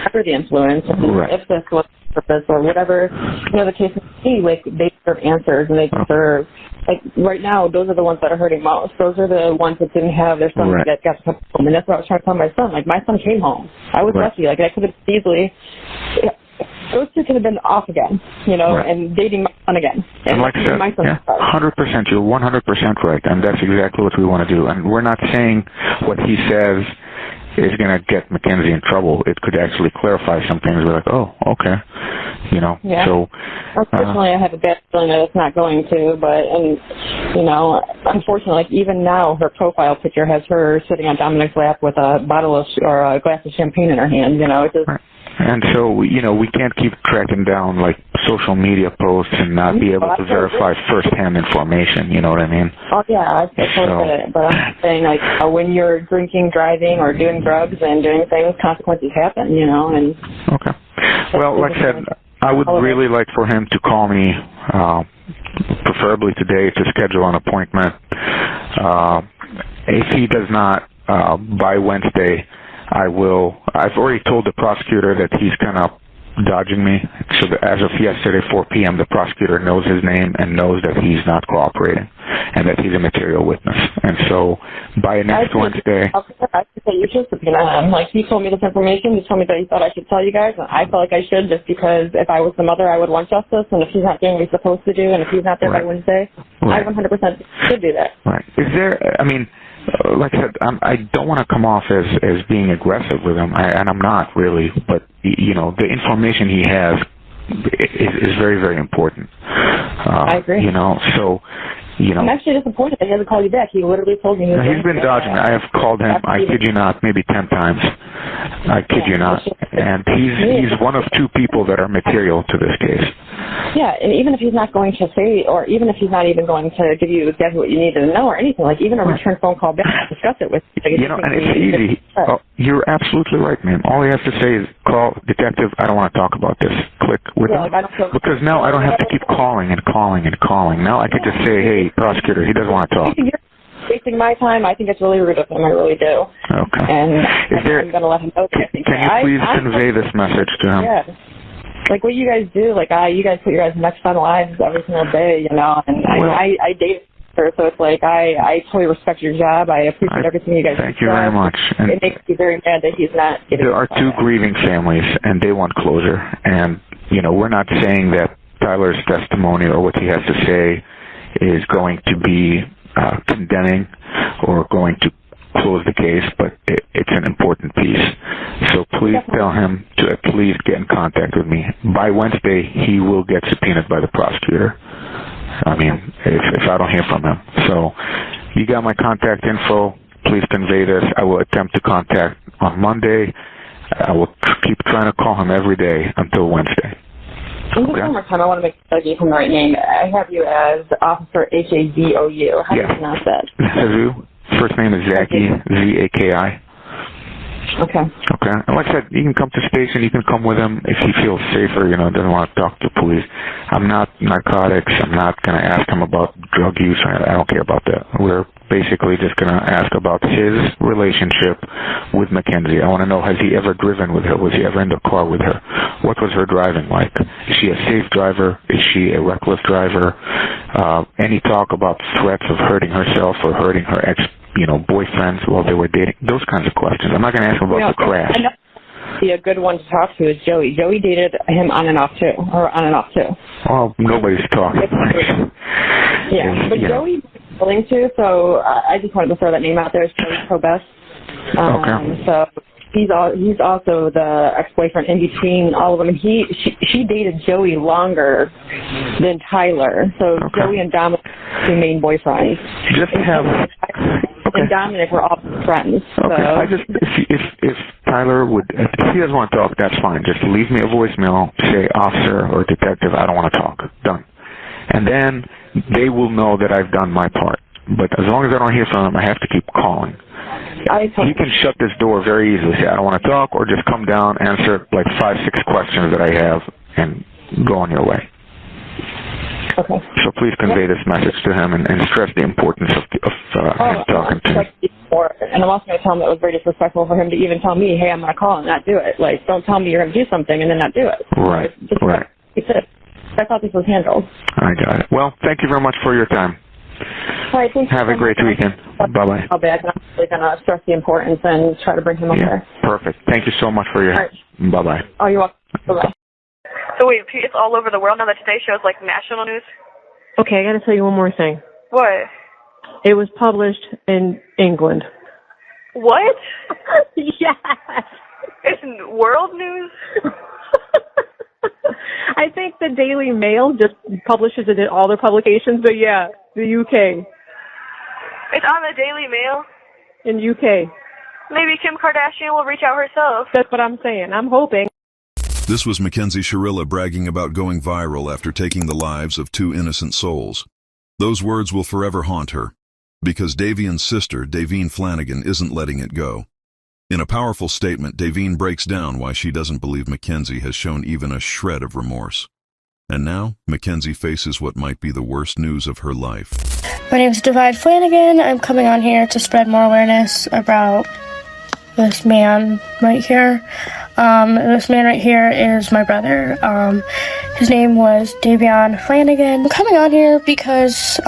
under the influence, if this was purpose or whatever, the case may be, like, they deserve answers, and they deserve, like, right now, those are the ones that are hurting most. Those are the ones that didn't have their son that got to come home, and that's what I was trying to tell my son. Like, my son came home. I was lucky. Like, I could have easily, those two could have been off again, and dating my son again. And like I said, my son 100%, you're 100% right, and that's exactly what we want to do. And we're not saying what he says is going to get Mackenzie in trouble. It could actually clarify some things. We're like, oh, okay, Yeah. So, unfortunately, I have a bad feeling that it's not going to. But unfortunately, like even now, her profile picture has her sitting on Dominic's lap with a bottle of or a glass of champagne in her hand. It's just. Right. And so, we can't keep tracking down, like, social media posts and not be able to verify first-hand information, you know what I mean? Oh, yeah, I totally get it. But I'm saying, like, when you're drinking, driving, or doing drugs and doing things, consequences happen, and... Okay. Well, like I said, I would really like for him to call me, preferably today, to schedule an appointment. If he does not, by Wednesday... I've already told the prosecutor that he's kind of dodging me. So as of yesterday, 4 p.m., the prosecutor knows his name and knows that he's not cooperating and that he's a material witness. And so by next Wednesday... I think you should subpoena him. Like, he told me this information. He told me that he thought I should tell you guys, and I felt like I should just because if I was the mother, I would want justice, and if he's not doing what he's supposed to do, and if he's not there by Wednesday, I 100% should do that. Right. Is there... like I said, I don't want to come off as being aggressive with him, and I'm not really. But the information he has is very, very important. I agree. So I'm actually disappointed that he hasn't called you back. He literally told me he's been dodging. I have called him. I kid you not, maybe 10 times. I kid you not. And he's one of 2 people that are material to this case. Yeah, and even if he's not going to say, or even if he's not even going to give you exactly what you need to know or anything, like even a return phone call back to discuss it with you. And it's easy. You're absolutely right, man. All you have to say is, call detective, I don't want to talk about this. Click with him. Because now I don't have to keep calling and calling and calling. Now I could just say, hey, prosecutor, he doesn't want to talk. You're wasting my time. I think it's really rude of him. I really do. Okay. And I'm going to let him know that. Can you please convey this message to him? Yeah. Like what you guys do, like you guys put your guys' necks on lives every single day, and I date her, so it's like I totally respect your job. I appreciate everything you guys do. Thank you very much. And it makes me very mad that he's not getting there are 2 grieving families, and they want closure. And, we're not saying that Tyler's testimony or what he has to say is going to be condemning or going to close the case, but it's an important piece. So please tell him to at least get in contact with me. By Wednesday, he will get subpoenaed by the prosecutor. If I don't hear from him. So you got my contact info. Please convey this. I will attempt to contact on Monday. I will keep trying to call him every day until Wednesday. And just one more time, I want to make sure I gave him the right name. I have you as Officer Hadou. How do you pronounce that? Hadou. First name is Zaki, Z-A-K-I. Okay. Okay. And like I said, you can come to station. You can come with him if he feels safer, doesn't want to talk to police. I'm not narcotics. I'm not going to ask him about drug use. I don't care about that. We're basically just going to ask about his relationship with Mackenzie. I want to know, has he ever driven with her? Was he ever in the car with her? What was her driving like? Is she a safe driver? Is she a reckless driver? Any talk about threats of hurting herself or hurting her boyfriends while they were dating? Those kinds of questions. I'm not going to ask him about the crash. A good one to talk to is Joey. Joey dated him on and off too. Well, nobody's talking. Yeah, but Joey is willing to, so I just wanted to throw that name out there as Joey Probest. Okay. So he's also the ex-boyfriend in between all of them. She dated Joey longer than Tyler, so Joey and Dominic were the main boyfriends. And Dominic were all friends. So. Okay. If Tyler if he doesn't want to talk, that's fine. Just leave me a voicemail, say officer or detective, I don't want to talk. Done. And then they will know that I've done my part. But as long as I don't hear from him, I have to keep calling. He can shut this door very easily, say I don't want to talk, or just come down, answer like 5-6 questions that I have, and go on your way. Okay. So please convey this message to him and stress the importance of him talking to me. And I'm also going to tell him that it was very disrespectful for him to even tell me, hey, I'm going to call and not do it. Like, don't tell me you're going to do something and then not do it. Right, right. I thought this was handled. I got it. Well, thank you very much for your time. All right, thank you. Have a great weekend. Bye-bye. I'll be back, and I'm really going to stress the importance and try to bring him up there. Perfect. Thank you so much for your help. Right. Bye-bye. Oh, you're welcome. Bye-bye. So wait, it's all over the world now that Today Show is like national news? Okay, I gotta tell you one more thing. What? It was published in England. What? Yes. It's world news? I think the Daily Mail just publishes it in all their publications, but yeah, the UK. It's on the Daily Mail? In UK. Maybe Kim Kardashian will reach out herself. That's what I'm saying. I'm hoping. This was Mackenzie Shirilla bragging about going viral after taking the lives of 2 innocent souls. Those words will forever haunt her, because Davian's sister, Davine Flanagan, isn't letting it go. In a powerful statement, Davine breaks down why she doesn't believe Mackenzie has shown even a shred of remorse. And now, Mackenzie faces what might be the worst news of her life. My name is Davine Flanagan. I'm coming on here to spread more awareness about this man right here. This man right here is my brother. His name was Davian Flanagan. I'm coming on here because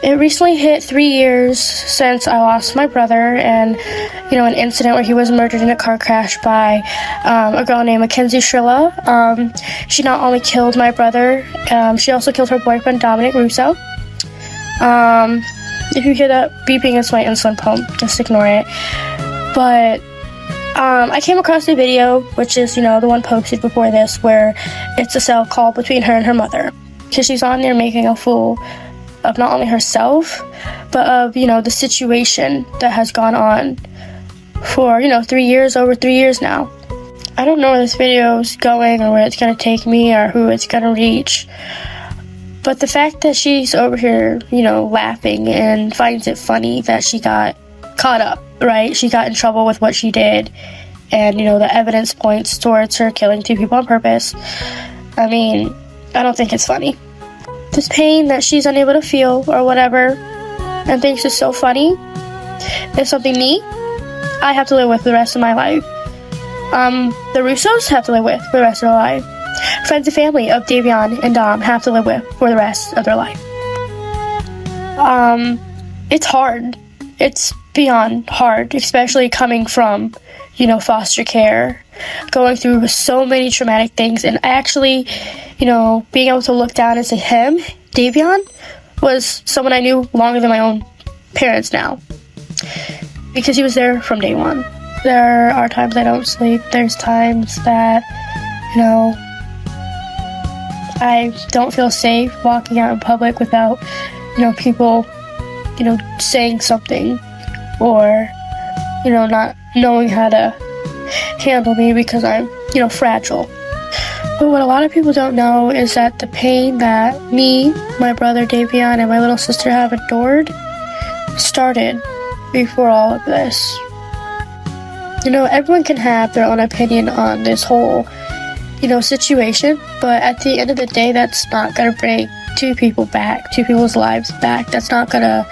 it recently hit 3 years since I lost my brother, and an incident where he was murdered in a car crash by a girl named Mackenzie Shirilla. She not only killed my brother, she also killed her boyfriend Dominic Russo. If you hear that beeping, it's my insulin pump. Just ignore it. But I came across a video, which is, the one posted before this, where it's a cell call between her and her mother. Because she's on there making a fool of not only herself, but of, the situation that has gone on for, 3 years, over 3 years now. I don't know where this video is going or where it's going to take me or who it's going to reach. But the fact that she's over here, laughing and finds it funny that she got caught up, right? She got in trouble with what she did, and the evidence points towards her killing 2 people on purpose. I mean, I don't think it's funny. This pain that she's unable to feel or whatever and thinks is so funny is something I have to live with for the rest of my life. The Russos have to live with for the rest of their life. Friends and family of Davian and Dom have to live with for the rest of their life. It's hard. It's beyond hard, especially coming from, foster care, going through so many traumatic things, and actually, being able to look down and say him, Davian, was someone I knew longer than my own parents now, because he was there from day one. There are times I don't sleep. There's times that, I don't feel safe walking out in public without, people, saying something, or, not knowing how to handle me because I'm, fragile. But what a lot of people don't know is that the pain that me, my brother Davian, and my little sister have endured started before all of this. Everyone can have their own opinion on this whole, situation, but at the end of the day, that's not gonna bring 2 people back, 2 people's lives back. That's not gonna,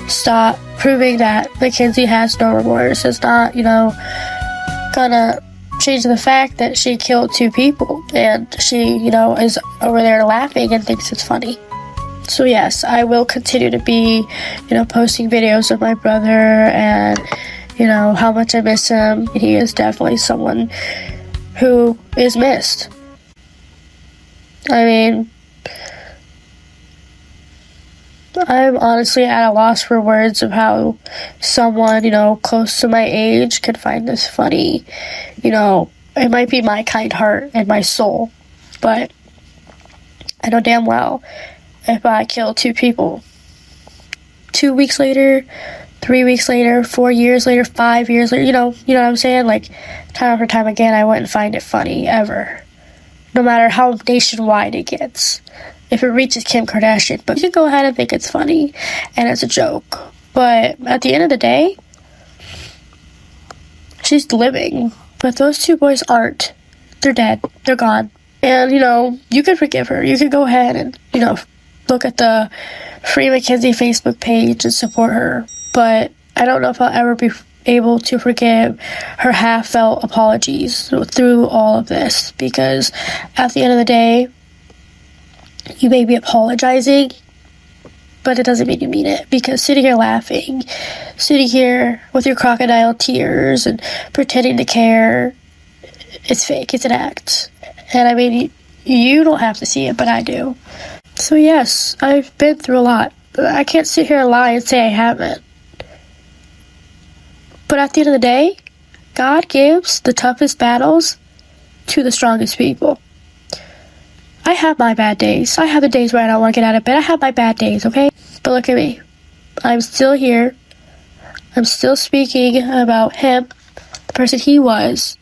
stop proving that Mackenzie has no remorse. It's not, gonna change the fact that she killed 2 people and she, is over there laughing and thinks it's funny. So yes, I will continue to be, posting videos of my brother and, how much I miss him. He is definitely someone who is missed. I mean, I'm honestly at a loss for words of how someone, close to my age could find this funny. It might be my kind heart and my soul, but I know damn well if I kill 2 people, 2 weeks later, 3 weeks later, 4 years later, 5 years later, you know what I'm saying? Like, time after time again, I wouldn't find it funny, ever. No matter how nationwide it gets. If it reaches Kim Kardashian. But you can go ahead and think it's funny, and it's a joke. But at the end of the day, she's living. But those 2 boys aren't. They're dead. They're gone. And, you could forgive her. You could go ahead and, look at the Free Mackenzie Facebook page and support her. But I don't know if I'll ever be able to forgive her half-felt apologies through all of this. Because at the end of the day, you may be apologizing, but it doesn't mean you mean it. Because sitting here laughing, sitting here with your crocodile tears and pretending to care, it's fake. It's an act. And I mean, you don't have to see it, but I do. So yes, I've been through a lot. I can't sit here and lie and say I haven't. But at the end of the day, God gives the toughest battles to the strongest people. I have my bad days. I have the days where I don't want to get out of bed. I have my bad days, okay? But look at me. I'm still here. I'm still speaking about him, the person he was,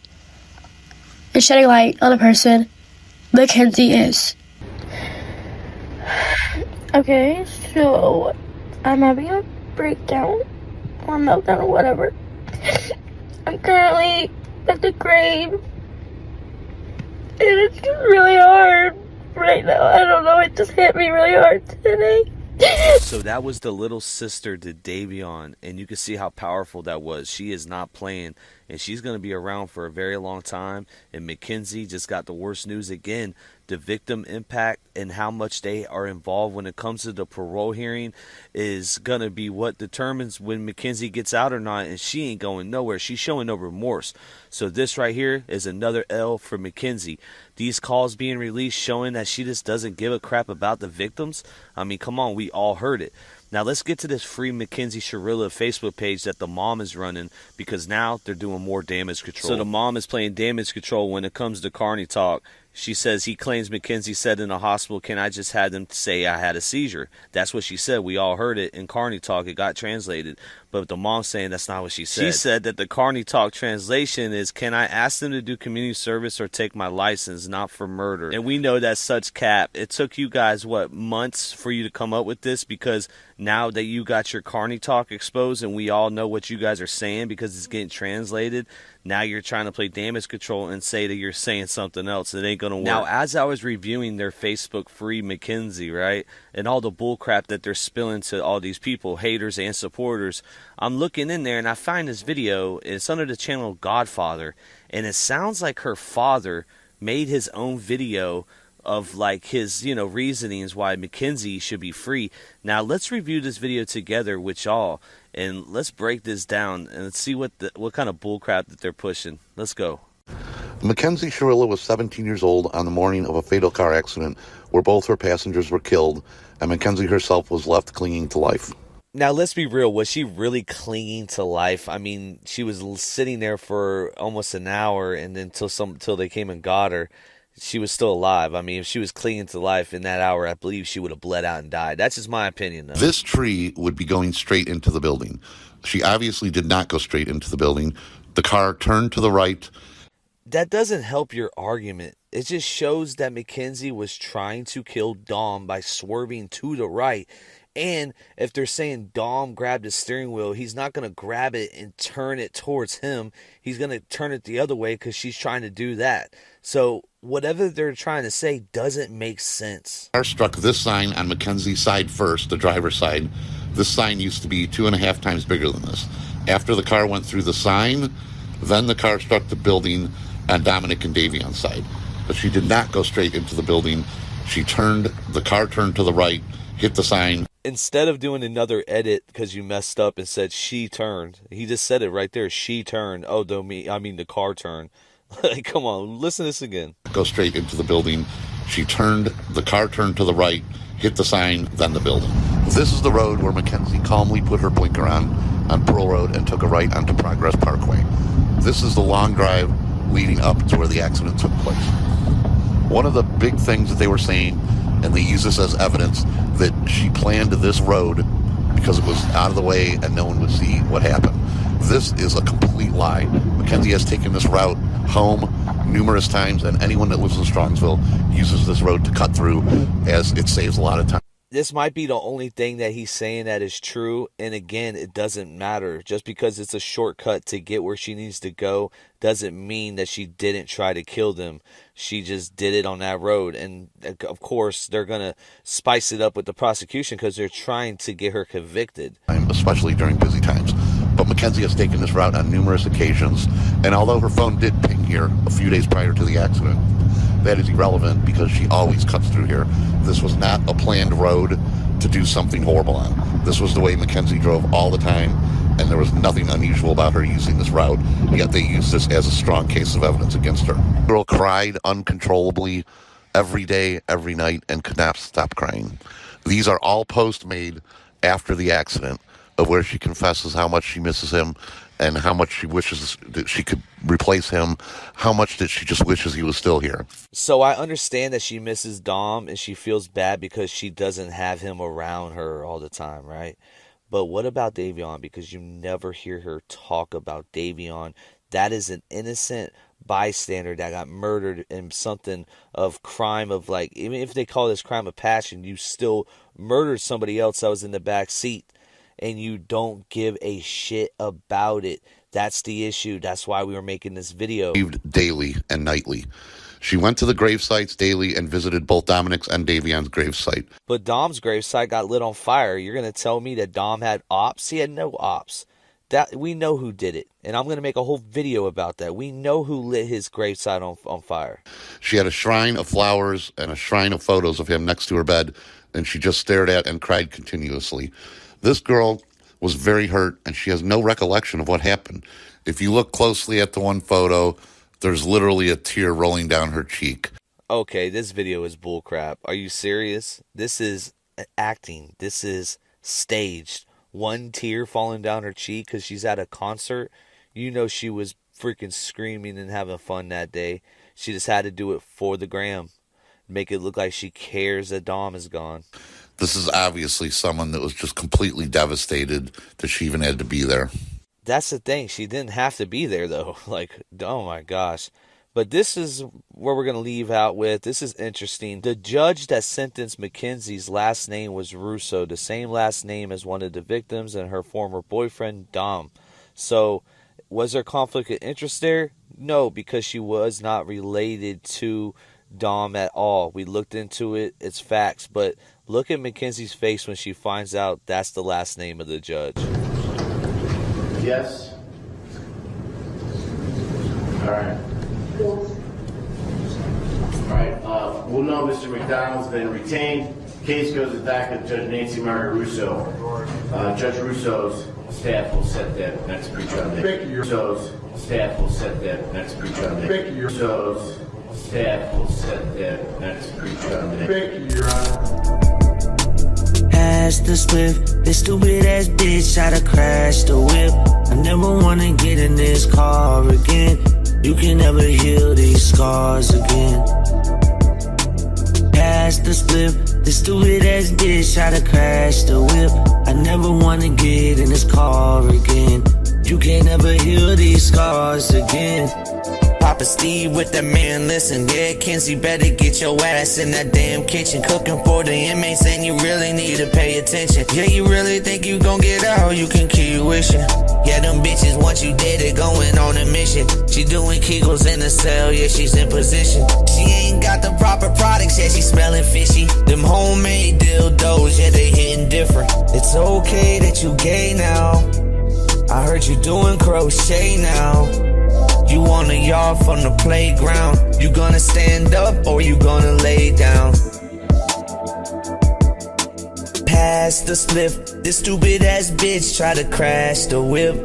and shedding light on the person Mackenzie is. Okay, so I'm having a breakdown or meltdown or whatever. I'm currently at the grave, and it's just really hard right now. I don't know, it just hit me really hard today. So that was the little sister to Davion, and you can see how powerful that was. She is not playing, and she's going to be around for a very long time. And Mackenzie just got the worst news again. The victim impact and how much they are involved when it comes to the parole hearing is going to be what determines when Mackenzie gets out or not, and she ain't going nowhere. She's showing no remorse. So this right here is another L for Mackenzie. These calls being released showing that she just doesn't give a crap about the victims. I mean, come on, we all heard it. Now let's get to this free Mackenzie Shirilla Facebook page that the mom is running, because now they're doing more damage control. So the mom is playing damage control when it comes to Carney talk. She says he claims Mackenzie said in the hospital, "Can I just have them say I had a seizure?" That's what she said. We all heard it in Carney talk. It got translated. But the mom's saying that's not what she said. She said that the Carney talk translation is, "Can I ask them to do community service or take my license, not for murder?" And we know that's such cap. It took you guys, what, months for you to come up with this, because now that you got your Carney talk exposed and we all know what you guys are saying because it's getting translated, now you're trying to play damage control and say that you're saying something else. It ain't going to work. Now, as I was reviewing their Facebook free Mackenzie, right, and all the bullcrap that they're spilling to all these people, haters and supporters, I'm looking in there and I find this video. It's under the channel Godfather, and it sounds like her father made his own video of like his, you know, reasonings why Mackenzie should be free. Now let's review this video together with y'all, and let's break this down and let's see what kind of bullcrap that they're pushing. Let's go. Mackenzie Shirilla was 17 years old on the morning of a fatal car accident where both her passengers were killed, and Mackenzie herself was left clinging to life. Now, let's be real. Was she really clinging to life? I mean, she was sitting there for almost an hour, and then till they came and got her, she was still alive. I mean, if she was clinging to life in that hour, I believe she would have bled out and died. That's just my opinion, though. This tree would be going straight into the building. She obviously did not go straight into the building. The car turned to the right. That doesn't help your argument. It just shows that Mackenzie was trying to kill Dom by swerving to the right. And if they're saying Dom grabbed the steering wheel, he's not going to grab it and turn it towards him. He's going to turn it the other way because she's trying to do that. So whatever they're trying to say doesn't make sense. The car struck this sign on Mackenzie's side first, the driver's side. This sign used to be 2.5 times bigger than this. After the car went through the sign, then the car struck the building on Dominic and Davion's side. But she did not go straight into the building. The car turned to the right, hit the sign. Instead of doing another edit because you messed up and said she turned, he just said it right there. She turned. Oh, I mean the car turned. Like, come on, listen to this again. Go straight into the building. The car turned to the right, hit the sign, then the building. This is the road where Mackenzie calmly put her blinker on Pearl Road and took a right onto Progress Parkway. This is the long drive leading up to where the accident took place. One of the big things that they were saying, and they use this as evidence, that she planned this road because it was out of the way and no one would see what happened. This is a complete lie. Mackenzie has taken this route home numerous times, and anyone that lives in Strongsville uses this road to cut through, as it saves a lot of time. This might be the only thing that he's saying that is true, and again, it doesn't matter. Just because it's a shortcut to get where she needs to go doesn't mean that she didn't try to kill them. She just did it on that road, and of course, they're going to spice it up with the prosecution because they're trying to get her convicted. Especially during busy times. But Mackenzie has taken this route on numerous occasions, and although her phone did ping here a few days prior to the accident, that is irrelevant because she always cuts through here. This was not a planned road to do something horrible on. This was the way Mackenzie drove all the time, and there was nothing unusual about her using this route, yet they used this as a strong case of evidence against her. The girl cried uncontrollably every day, every night, and could not stop crying. These are all posts made after the accident of where she confesses how much she misses him and how much she wishes that she could replace him, how much that she just wishes he was still here. So I understand that she misses Dom and she feels bad because she doesn't have him around her all the time, right? But what about Davion? Because you never hear her talk about Davion. That is an innocent bystander that got murdered in something of crime of, like, even if they call this crime of passion, you still murdered somebody else that was in the back seat and you don't give a shit about it. That's the issue. That's why we were making this video. Daily and nightly. She went to the grave sites daily and visited both Dominic's and Davion's grave site. But Dom's gravesite got lit on fire. You're going to tell me that Dom had ops? He had no ops. That we know who did it, and I'm going to make a whole video about that. We know who lit his gravesite on fire. She had a shrine of flowers and a shrine of photos of him next to her bed, and she just stared at and cried continuously. This girl was very hurt, and she has no recollection of what happened. If you look closely at the one photo, there's literally a tear rolling down her cheek. Okay, this video is bullcrap. Are you serious? This is acting. This is staged. One tear falling down her cheek because she's at a concert. You know she was freaking screaming and having fun that day. She just had to do it for the gram. Make it look like she cares that Dom is gone. This is obviously someone that was just completely devastated that she even had to be there. That's the thing. She didn't have to be there, though. Like, oh my gosh. But this is where we're going to leave out with. This is interesting. The judge that sentenced Mackenzie's last name was Russo, the same last name as one of the victims and her former boyfriend, Dom. So, was there conflict of interest there? No, because she was not related to Dom at all. We looked into it. It's facts. But look at Mackenzie's face when she finds out that's the last name of the judge. Yes. All right. All right. We'll know Mr. McDonald's been retained. Case goes back to Judge Nancy Margaret Russo. Judge Russo's staff will set that next pre-trial date. Russo's staff will set that next pre-trial date. Russo's staff will set that next pre-trial date. Thank you, Your Honor. Pass the spliff, this stupid ass bitch try to crash the whip. I never wanna get in this car again. You can never heal these scars again. Pass the spliff, this stupid ass bitch try to crash the whip. I never wanna get in this car again. You can never heal these scars again. Papa Steve with the man, listen, yeah, Kenzie better get your ass in that damn kitchen, cooking for the inmates, and you really need to pay attention. Yeah, you really think you gon' get out, you can keep wishing. Yeah, them bitches, once you dead, they going on a mission. She doing Kegels in the cell, yeah, she's in position. She ain't got the proper products, yeah, she smelling fishy. Them homemade dildos, yeah, they hitting different. It's okay that you gay now. I heard you doing crochet now. You on the yard from the playground. You gonna stand up or you gonna lay down? Pass the spliff, this stupid ass bitch try to crash the whip.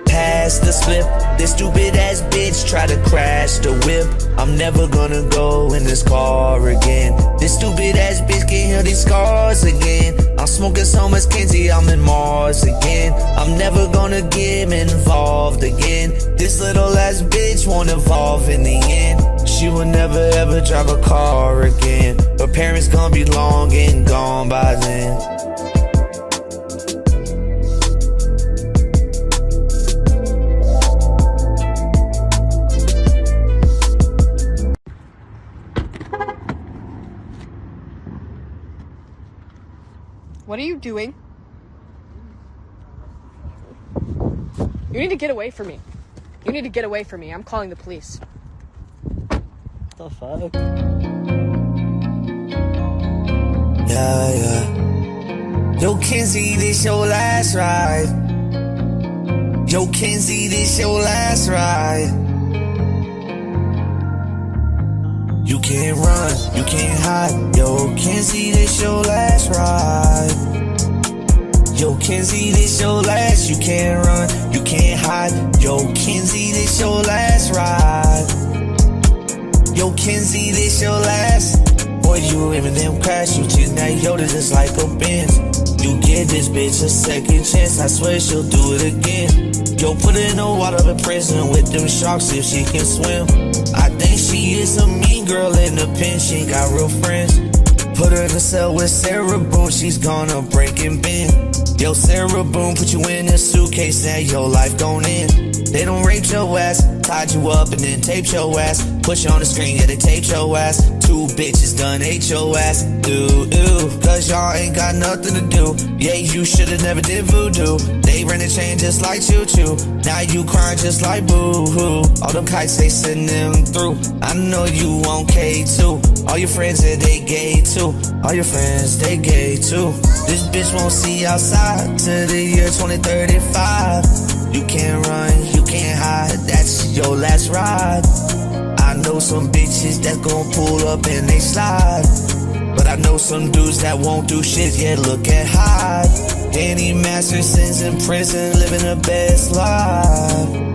Pass the spliff, this stupid ass bitch try to crash the whip. I'm never gonna go in this car again. This stupid ass bitch can heal these scars again. I'm smoking so much Kenzie, I'm in Mars again. I'm never gonna get involved again. This little ass bitch won't evolve in the end. She will never ever drive a car again. Her parents gonna be long and gone by then. What are you doing? You need to get away from me. You need to get away from me. I'm calling the police. The fuck? Yeah. Yo, Kenzie, this your last ride. Yo, Kenzie, this your last ride. You can't run, you can't hide. Yo, Kenzie, this your last ride. Yo, Kenzie, this your last. You can't run, you can't hide. Yo, Kenzie, this your last ride. Yo, Kenzie, this your last. Boy, you even them crash. You treat that Yoda just like a Benz. You give this bitch a second chance. I swear she'll do it again. Yo, put her in the water in prison with them sharks if she can swim. I think she is a mean girl in the pen. She ain't got real friends. Put her in the cell with Sarah Boone. She's gonna break and bend. Yo, Sarah Boone, put you in a suitcase. Now your life gon' end. They don't rape your ass, tied you up and then taped your ass. Put you on the screen, yeah, they taped your ass. 2 bitches done ate your ass. Ooh, cause y'all ain't got nothing to do. Yeah, you should've never did voodoo. They ran the chain just like choo-choo. Now you crying just like boo-hoo. All them kites, they send them through. I know you want K2. All your friends, yeah, they gay too. All your friends, they gay too. This bitch won't see outside till the year 2035. You can't run, you can't hide, that's your last ride. I know some bitches that gon' pull up and they slide. But I know some dudes that won't do shit, yeah, look at Hyde. Any master sins in prison, living the best life.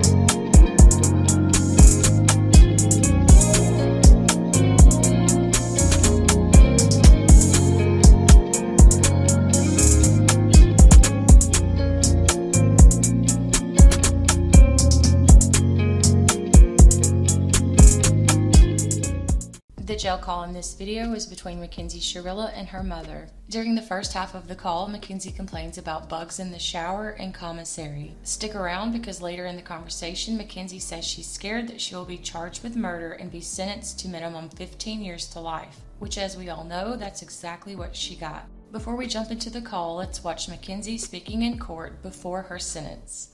The jail call in this video is between Mackenzie Shirilla and her mother. During the first half of the call, Mackenzie complains about bugs in the shower and commissary. Stick around because later in the conversation, Mackenzie says she's scared that she will be charged with murder and be sentenced to minimum 15 years to life, which, as we all know, that's exactly what she got. Before we jump into the call, let's watch Mackenzie speaking in court before her sentence.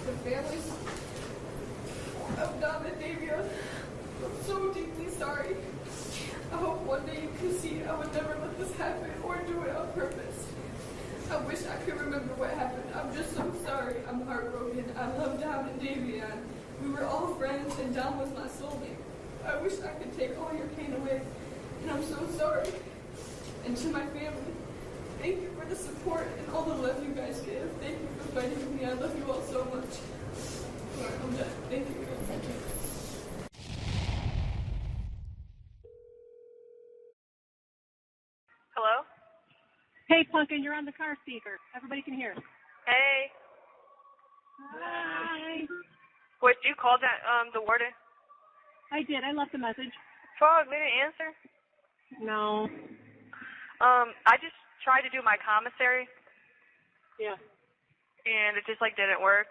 The families of Dom and Davia, I'm so deeply sorry. I hope one day you can see I would never let this happen or do it on purpose. I wish I could remember what happened. I'm just so sorry. I'm heartbroken. I love Dom and Davia. We were all friends and Dom was my soulmate. I wish I could take all your pain away. And I'm so sorry. And to my family, thank you for the support and all the love you guys give. Thank you for fighting with me. I love you all so much. All right, I'm done. Thank you. Thank you. Hello? Hey, Pumpkin, you're on the car speaker. Everybody can hear. Hey. Hi. What, you called that, the warden? I did. I left a message. Fuck, they didn't answer? No. I just tried to do my commissary. Yeah. And it just, didn't work.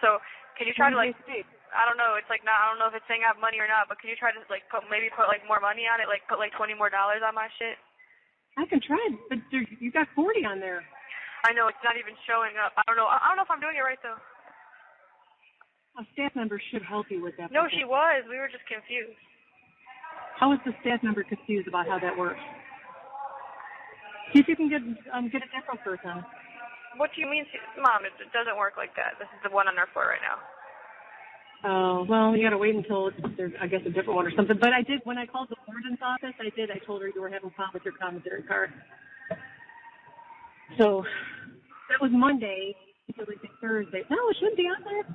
So, can you try to, I don't know, it's I don't know if it's saying I have money or not, but can you try to, put more money on it? Put, $20 more on my shit? I can try, but you got 40 on there. I know, it's not even showing up. I don't know if I'm doing it right, though. A staff member should help you with that. No, she was. We were just confused. How is the staff member confused about how that works? See if you can get a different person. What do you mean? Mom, it doesn't work like that. This is the one on our floor right now. Oh, well, you gotta wait until there's, I guess, a different one or something. But I did, when I called the warden's office, I told her you were having a problem with your commissary card. So, that was Monday, until Thursday. No, it shouldn't be on there.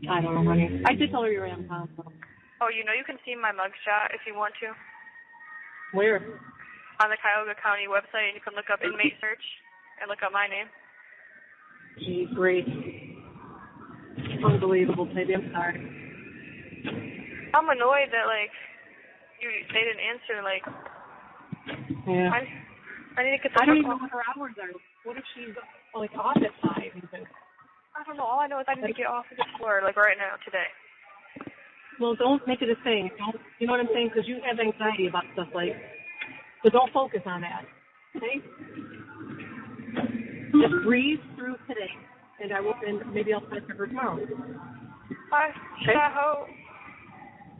I don't know, honey. I did tell her you were having a problem. Oh, you can see my mugshot if you want to. Where? On the Cuyahoga County website, and you can look up inmate search and look up my name. Gee, great. Unbelievable, baby. I'm sorry. I'm annoyed that they didn't answer. Yeah. I need to get. I don't even know what her hours are. What if she's off at 5 even? I don't know. All I know is I need to get off of this floor right now today. Well, don't make it a thing. You know what I'm saying? Because you have anxiety about stuff so don't focus on that. Okay? Just breathe through today. And maybe I'll try for her tomorrow. I hope.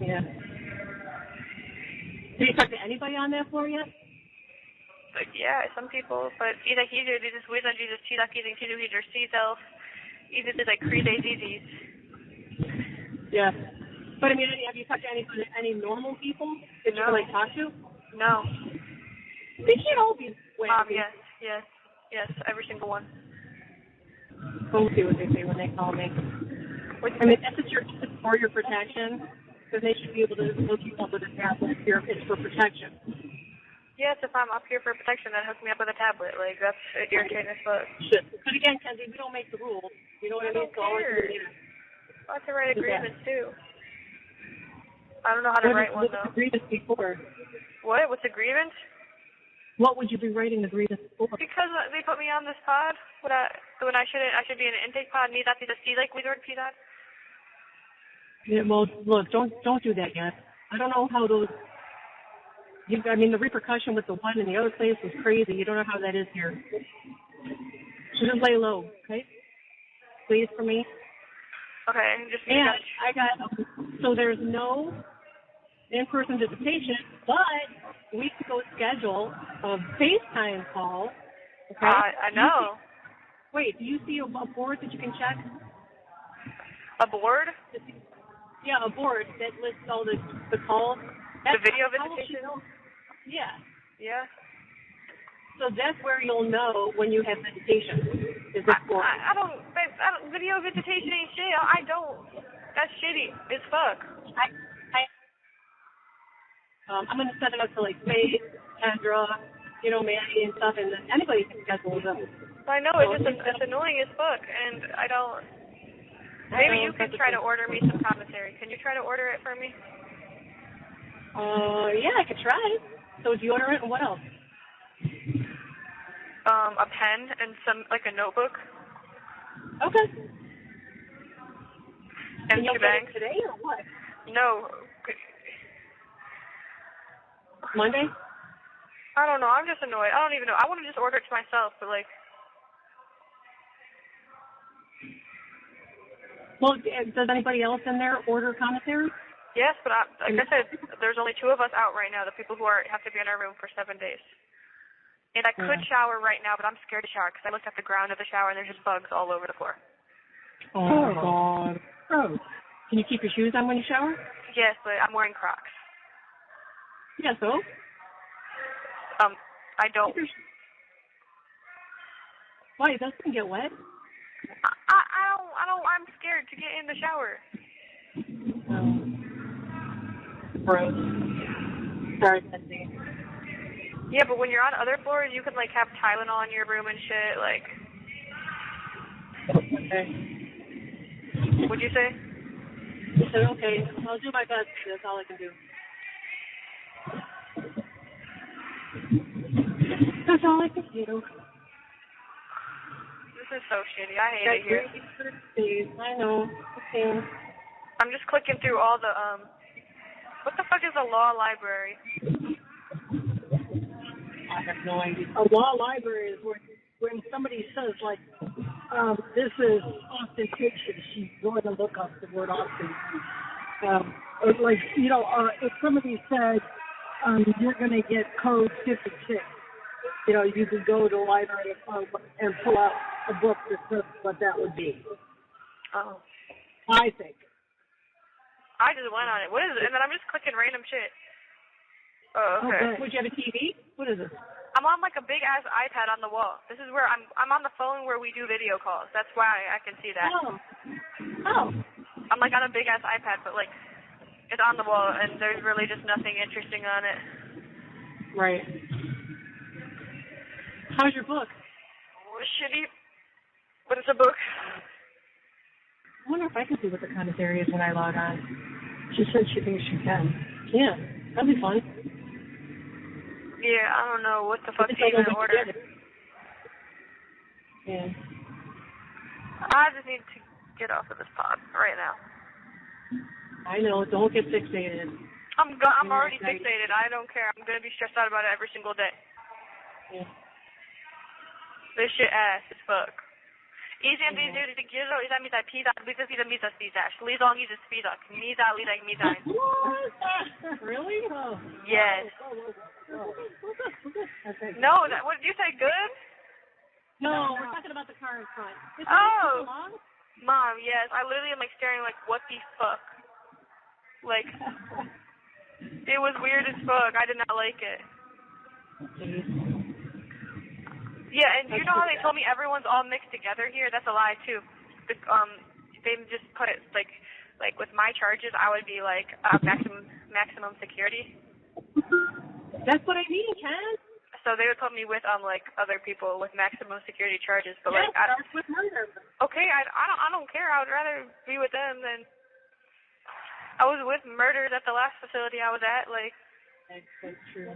Yeah. Did you talk to anybody on that floor yet? Yeah, some people. But either dieses Wizard, dieses Chilak, either Kidu, either Self, either Cree Daisies. Yeah. But I mean, have you talked to any normal people that you can like talk to? No. They can't all be wacky. Yes, every single one. We'll see what they say when they call me. I mean, if it's for your protection, then they should be able to hook you up with a tablet if it's for protection. Yes, if I'm up here for protection, then hook me up with a tablet. Like, that's irritating as fuck. Shit. But again, Kenzie, we don't make the rules. You know what I mean? I don't care. I have to write agreements, too. I don't know how to write one, though. What's the grievance before? What? What's a grievance? What would you be writing the grievance for? Because they put me on this pod when I should be in an intake pod. Need that to see like we don't that. Yeah, well, look, don't do that yet. I don't know how those. I mean, the repercussion with the one in the other place was crazy. You don't know how that is here. So just lay low, okay? Please, for me. Okay, just. And I got. So there's no in-person visitation, but we could go schedule a FaceTime call. Okay. I know. Wait, do you see a board that you can check? A board? Yeah, a board that lists all the calls. The video visitation? Yeah. Yeah. So that's where you'll know when you have visitation. Is this board? I don't, video visitation ain't shit. I don't. That's shitty as fuck. I'm going to set it up to like Faith, Kendra, Manny and stuff, and then anybody can schedule them. I know, it's annoying as fuck, and I don't. Maybe you can try to order me some commissary. Can you try to order it for me? Yeah, I could try. So do you order it, and what else? A pen and like a notebook. Okay. And you'll shebang. get it today or what? No. Monday? I don't know. I'm just annoyed. I don't even know. I want to just order it to myself, but like. Well, does anybody else in there order commissary? Yes, but like I said, there's only 2 of us out right now, the people who have to be in our room for 7 days. And I could shower right now, but I'm scared to shower because I looked at the ground of the shower and there's just bugs all over the floor. Oh, God. Oh. Can you keep your shoes on when you shower? Yes, but I'm wearing Crocs. Yeah, so? I don't. Why? It doesn't get wet? I'm scared to get in the shower. Gross. Sorry, Cindy. Yeah, but when you're on other floors, you can, like, have Tylenol in your room and shit, like. Okay. What'd you say? I said, okay, I'll do my best. That's all I can do. That's all I can do. This is so shitty. I hate it here. I know. Okay. I'm just clicking through all the, what the fuck is a law library? I have no idea. A law library is when somebody says, like, this is ostentation, she's going to look up the word ostentation. Like, if somebody said, you're going to get code 56, you could go to the library and pull out a book that says what that would be. Oh. I think. I just went on it. What is it? And then I'm just clicking random shit. Oh, okay. Would you have a TV? What is it? I'm on like a big ass iPad on the wall. This is where I'm on the phone where we do video calls. That's why I can see that. Oh. I'm like on a big ass iPad, but like it's on the wall and there's really just nothing interesting on it. Right. How's your book? Shitty. But it's a book. I wonder if I can see what the commentary is when I log on. She said she thinks she can. Yeah, that'd be fun. Yeah, I don't know what the fuck to even order. Yeah. I just need to get off of this pod right now. I know. Don't get fixated. I'm already fixated. I don't care. I'm gonna be stressed out about it every single day. Yeah. This shit ass as fuck. Idziemy do giro i zami ta pida, because he's a misa spisash. Lizong is a spisak. Misa lidak misa. Really? Oh. Yes. Okay. No, what did you say? Good? No, we're talking about the car in front. Oh, Mom, yes. I literally am like staring like, what the fuck? like, it was weird as fuck. I did not like it. Yeah, and you know how they told me everyone's all mixed together here? That's a lie, too. They just put it, like with my charges, I would be, like, maximum security. That's what I mean, Ken. So they would put me with, like, other people with maximum security charges. But, yeah, like, I starts with murder. Okay, I don't care. I would rather be with them than... I was with murderers at the last facility I was at, like... That's true.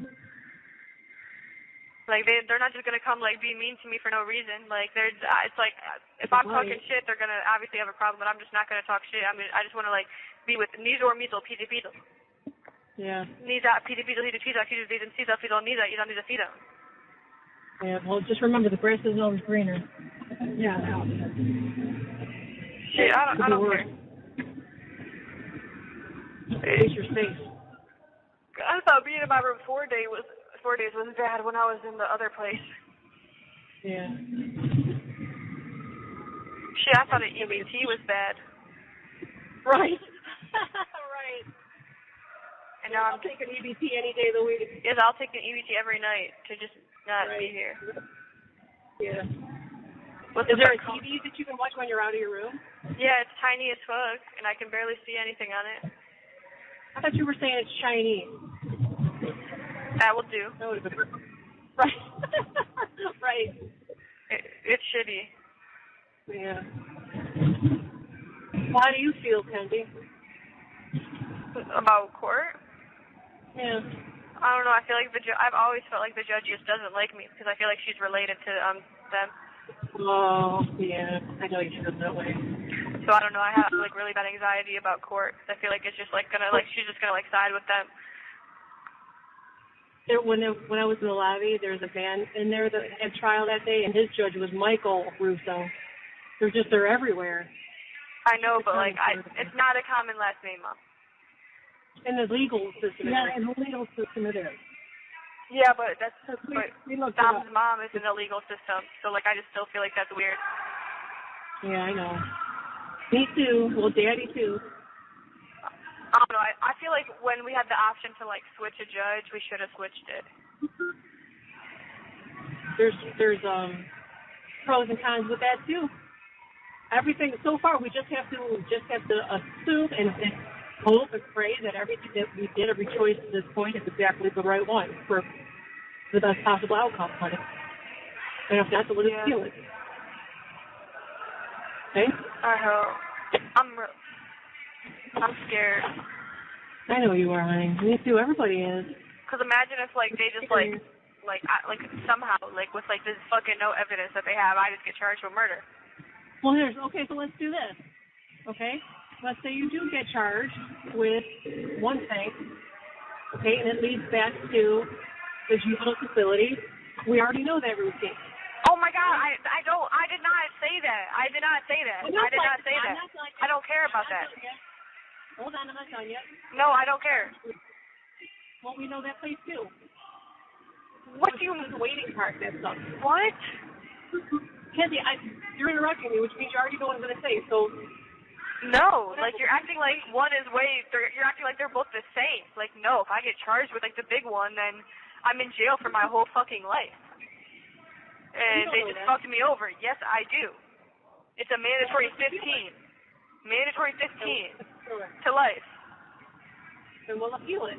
Like, they're not just gonna come, like, be mean to me for no reason. Like, it's like, if I'm talking shit, they're gonna obviously have a problem, but I'm just not gonna talk shit. I mean, I just wanna, like, be with Nizo or Mizo, Pito Pito. Yeah. Niza, Pito Pito, Hito Pito, Hito Pito, Niza, Pito, Niza, Ida, Niza, Pito. Yeah, well, just remember the grass isn't always greener. Yeah, no. Shit, I don't care. At least you're safe. I thought being in my room 4 days was bad when I was in the other place. Yeah. Shit, I thought the EBT was bad. Right. Right. And now I'll take an EBT any day of the week. Yes, I'll take an EBT every night to just not be here. Yeah. Is there a TV that you can watch when you're out of your room? Yeah, it's tiny as fuck, and I can barely see anything on it. I thought you were saying it's Chinese. That will do. That would have been right. Right. It's shitty. Yeah. Well, how do you feel, Kenzie? About court? Yeah. I don't know. I feel like I've always felt like the judge just doesn't like me because I feel like she's related to them. Oh, yeah. I know you feel that way. So I don't know. I have like really bad anxiety about court. I feel like it's just like gonna like she's just gonna like side with them. When I was in the lobby, there was a man in there that had trial that day, and his judge was Michael Russo. They're everywhere. I know, but like it's not a common last name, Mom. In the legal system, yeah, in the legal system it is. Yeah, but we looked Dom's mom is in the legal system, so like I just still feel like that's weird. Yeah, I know. Me too. Well, Daddy too. I don't know. I feel like when we had the option to like switch a judge, we should have switched it. There's pros and cons with that too. Everything so far, we just have to assume and hope and pray that everything that we did, every choice at this point, is exactly the right one for the best possible outcome. And if not, then we'll just feel it. Okay? I hope. I'm scared. I know you are, honey. Me too. Everybody is. Because imagine if like they just like somehow like with like this fucking no evidence that they have, I just get charged with murder. Well, so let's do this. Okay? Let's say you do get charged with one thing, okay, and it leads back to the juvenile facility. We already know that routine. Oh my God! I did not say that. I did not say that. I don't care about that. Hold on, I'm not done yet. No, I don't care. Well, we know that place too. What do you mean? The waiting part, that stuff. What? Kenzie, you're interrupting me, which means you already know what I'm going to say. So. No, like you're acting like one is you're acting like they're both the same. Like no, if I get charged with like the big one, then I'm in jail for my whole fucking life. And they just fucked me over. Yes, I do. It's a mandatory 15. Mandatory 15 to life. Then we'll appeal it.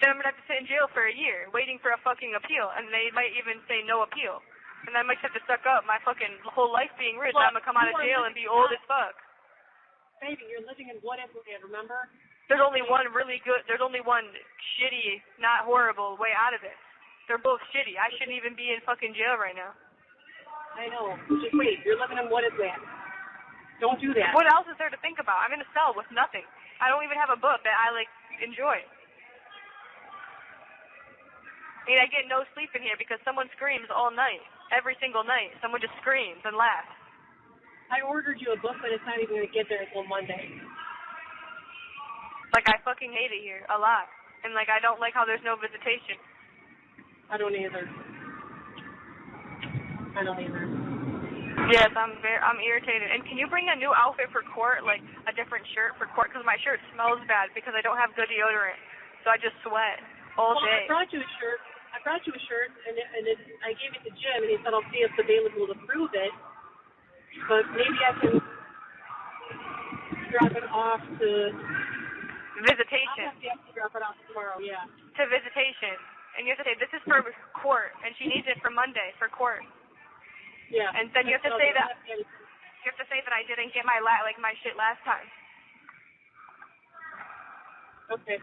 Then I'm gonna have to sit in jail for a year, waiting for a fucking appeal, and they might even say no appeal. And I might have to suck up my fucking whole life being rich. I'm gonna come out of jail and be old as fuck. Baby, you're living in what if land, remember? There's only one shitty, not horrible way out of it. They're both shitty. I shouldn't even be in fucking jail right now. I know. Just wait. You're living in what if land. Don't do that. What else is there to think about? I'm in a cell with nothing. I don't even have a book that I like enjoy. I mean, I get no sleep in here because someone screams all night. Every single night. Someone just screams and laughs. I ordered you a book, but it's not even going to get there until Monday. Like, I fucking hate it here a lot. And, like, I don't like how there's no visitation. I don't either. Yes, I'm irritated. And can you bring a new outfit for court, like a different shirt for court? Because my shirt smells bad because I don't have good deodorant, so I just sweat all day. I brought you a shirt, and I gave it to Jim, and he said I'll see if it's available to prove it. But maybe I can drop it off to Visitation. I'll have to drop it off tomorrow. Yeah. To visitation, and you have to say this is for court, and she needs it for Monday for court. Yeah. And then you have to say that I didn't get my my shit last time. Okay.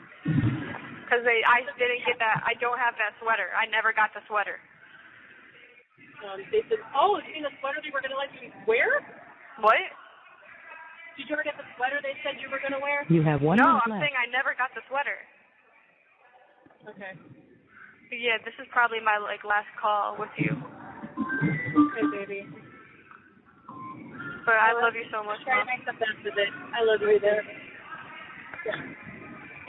Because I didn't get that. I don't have that sweater. I never got the sweater. They said, oh, you mean the sweater they were going to let you wear? What? Did you ever get the sweater they said you were going to wear? You have 1 minute left. No, I'm left. saying I never got the sweater. Okay. Yeah, this is probably my last call with you. Okay, baby. But I love you so much, Try to Mom. make the best of it. I love you there. Yeah.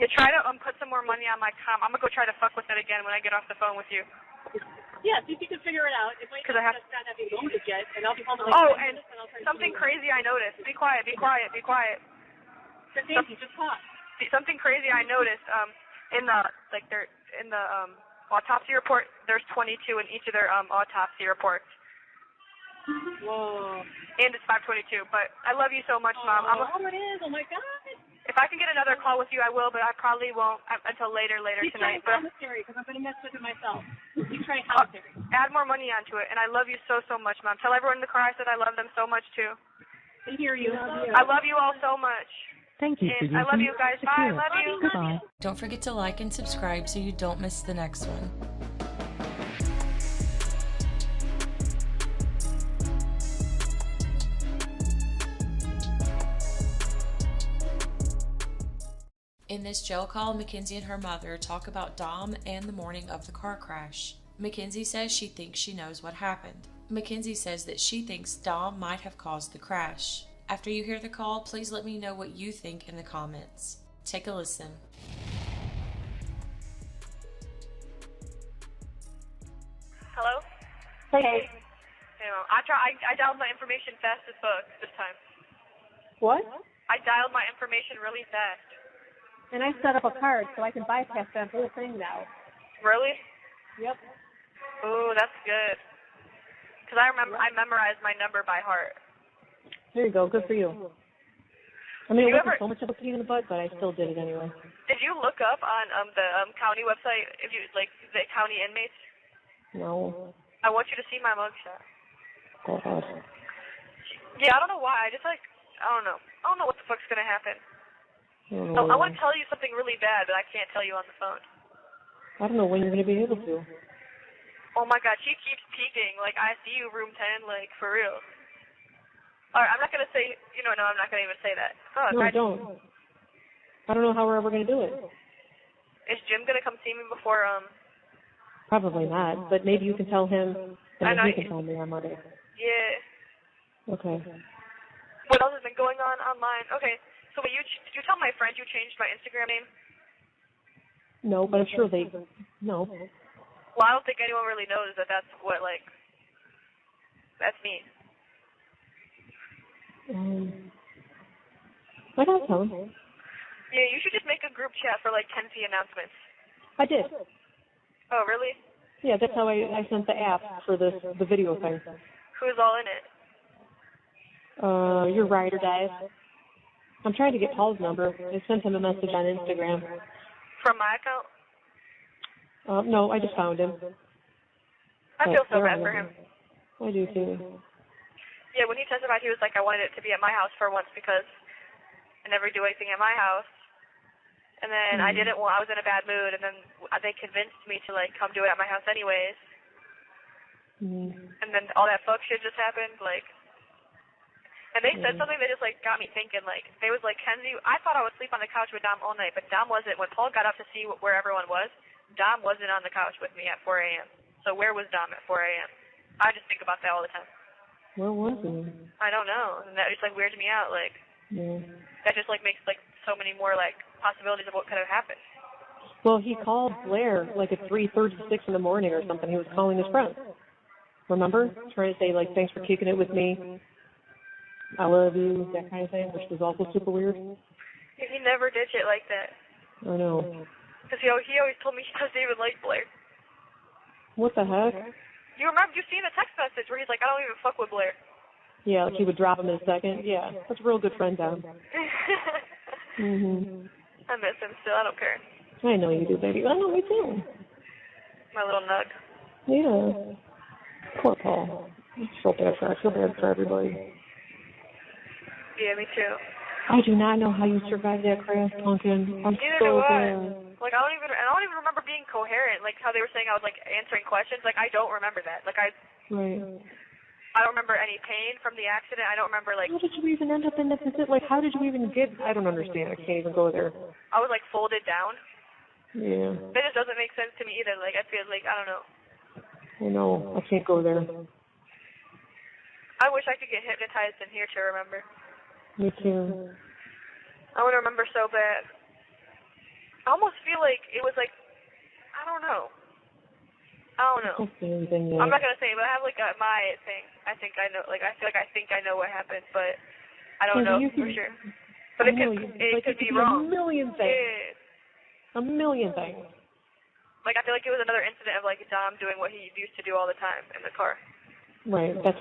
You try to put some more money on my com. I'm gonna go try to fuck with it again when I get off the phone with you. Yeah, see if you can figure it out. It might not have been loaded yet, and I'll be home in like 10 and minutes, and I'll try to something do it. crazy I noticed. Be quiet, be quiet, be quiet. Nancy, just talk. Something crazy I noticed. In the autopsy report, there's 22 in each of their autopsy reports. Whoa. And it's 522. But I love you so much, Mom. Oh, it is. Oh my God. If I can get another call with you, I will, but I probably won't until later Keep trying trying commissary, because I'm going to mess with it myself. Keep trying commissary. Add more money onto it, and I love you so, so much, Mom. Tell everyone in the car I said I love them so much, too. I hear you. I love you all so much. Thank you for And I love you guys. Bye. Secure. Love you. Goodbye. Don't forget to like and subscribe so you don't miss the next one. In this jail call, Mackenzie and her mother talk about Dom and the morning of the car crash. Mackenzie says she thinks she knows what happened. Mackenzie says that she thinks Dom might have caused the crash. After you hear the call, please let me know what you think in the comments. Take a listen. Hello? Hey. Hey, Mom. I dialed my information fast as fuck this time. What? I dialed my information really fast. And I set up a card so I can bypass that whole thing now. Really? Yep. Ooh, that's good. Because I memorized my number by heart. There you go. Good for you. I mean, it You wasn't so much of a pain in the butt, but I still did it anyway. Did you look up on the county website if you the county inmates? No. I want you to see my mugshot. God. Yeah, I don't know why. I just I don't know. I don't know what the fuck's gonna happen. I want to tell you something really bad, but I can't tell you on the phone. I don't know when you're going to be able to. Oh my God, she keeps peeking. ICU room 10, for real. Alright, I'm not gonna say. No, I'm not gonna even say that. Oh, No, don't. I don't know how we're ever going to do it. Is Jim gonna come see me before? Probably not, but maybe you can tell him, and I then know, he can tell me on Monday. Yeah. Okay. What else has been going on online? Okay, so did you tell my friend you changed my Instagram name? No, but I'm sure they know. Well, I don't think anyone really knows that that's what that's me. I gotta tell him. Yeah, you should just make a group chat for 10P announcements. I did. Oh, really? Yeah, that's how I sent the app for the video thing. Who's all in it? Your rider guys. I'm trying to get Paul's number. I sent him a message on Instagram. From my account? No, I just found him. I feel so bad for him. I do too. Yeah, when he testified, he was like, I wanted it to be at my house for once because I never do anything at my house. And then I didn't. I was in a bad mood, and then they convinced me to come do it at my house anyways. And then all that fuck shit just happened, And they said something that just got me thinking. They was like, Kenzie, I thought I would sleep on the couch with Dom all night, but Dom wasn't. When Paul got up to see where everyone was, Dom wasn't on the couch with me at 4 a.m. So where was Dom at 4 a.m.? I just think about that all the time. Where was he? I don't know, and that just weirds me out. That just makes so many more possibilities of what could have happened. Well, he called Blair at 3:36 in the morning or something. He was calling his friend. Remember? Trying to say, like, thanks for kicking it with me. I love you, that kind of thing, which was also super weird. He never did shit like that. I know. Because he always told me he doesn't even like Blair. What the heck? You've seen the text message where he's like, I don't even fuck with Blair. Yeah, like he would drop him in a second. Yeah, that's a real good friend, Dom. I miss him still. I don't care. I know you do, baby. I know me too. My little nug. Yeah. Poor Paul. I feel bad for everybody. Yeah, me too. I do not know how you survived that crash, Pumpkin. I'm Neither so do I. glad. Like I don't even remember being coherent. Like how they were saying I was like answering questions. Like I don't remember that. Like Right. I don't remember any pain from the accident. I don't remember like. How did you even end up in that position? Like, how did you even get? I don't understand. I can't even go there. I was like folded down. Yeah. That just doesn't make sense to me either. Like I feel like I don't know. I know. I can't go there. I wish I could get hypnotized in here to remember. Me too. I would remember so bad. I almost feel like it was like, I don't know. I'm not gonna say, but I have like my thing. I think I know. Like I feel like I think I know what happened, but I don't know for sure. But it could be wrong. A million things. A million things. Like I feel like it was another incident of like Dom doing what he used to do all the time in the car. Right. That's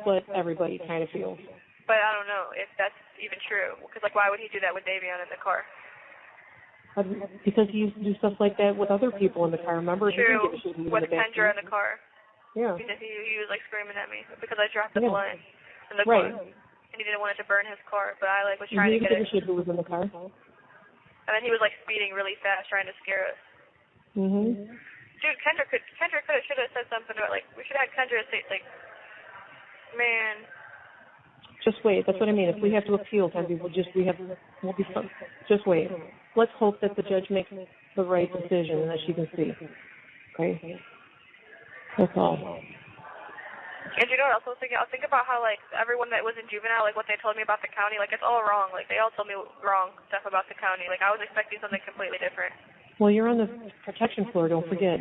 what everybody kind of feels. But I don't know if that's even true. Because like, why would he do that with Davion in the car? Because he used to do stuff like that with other people in the car. Remember? True. He didn't With Kendra in the car. Yeah. Because he was like screaming at me because I dropped the blunt in the right. car. And he didn't want it to burn his car, but I like was He trying to didn't get give a shit who was in the car. And then he was like speeding really fast, trying to scare us. Dude, Kendra should have said something about like we should have Kendra say like, man. Just wait. That's what I mean. If we have to appeal, Kenzie, we'll be fun. Just wait. Let's hope that the judge makes the right decision and that she can see. Okay. That's all. And you know what else I was thinking? I was thinking about how, like, everyone that was in juvenile, like, what they told me about the county, like, it's all wrong. Like, they all told me wrong stuff about the county. Like, I was expecting something completely different. Well, you're on the protection floor, don't forget.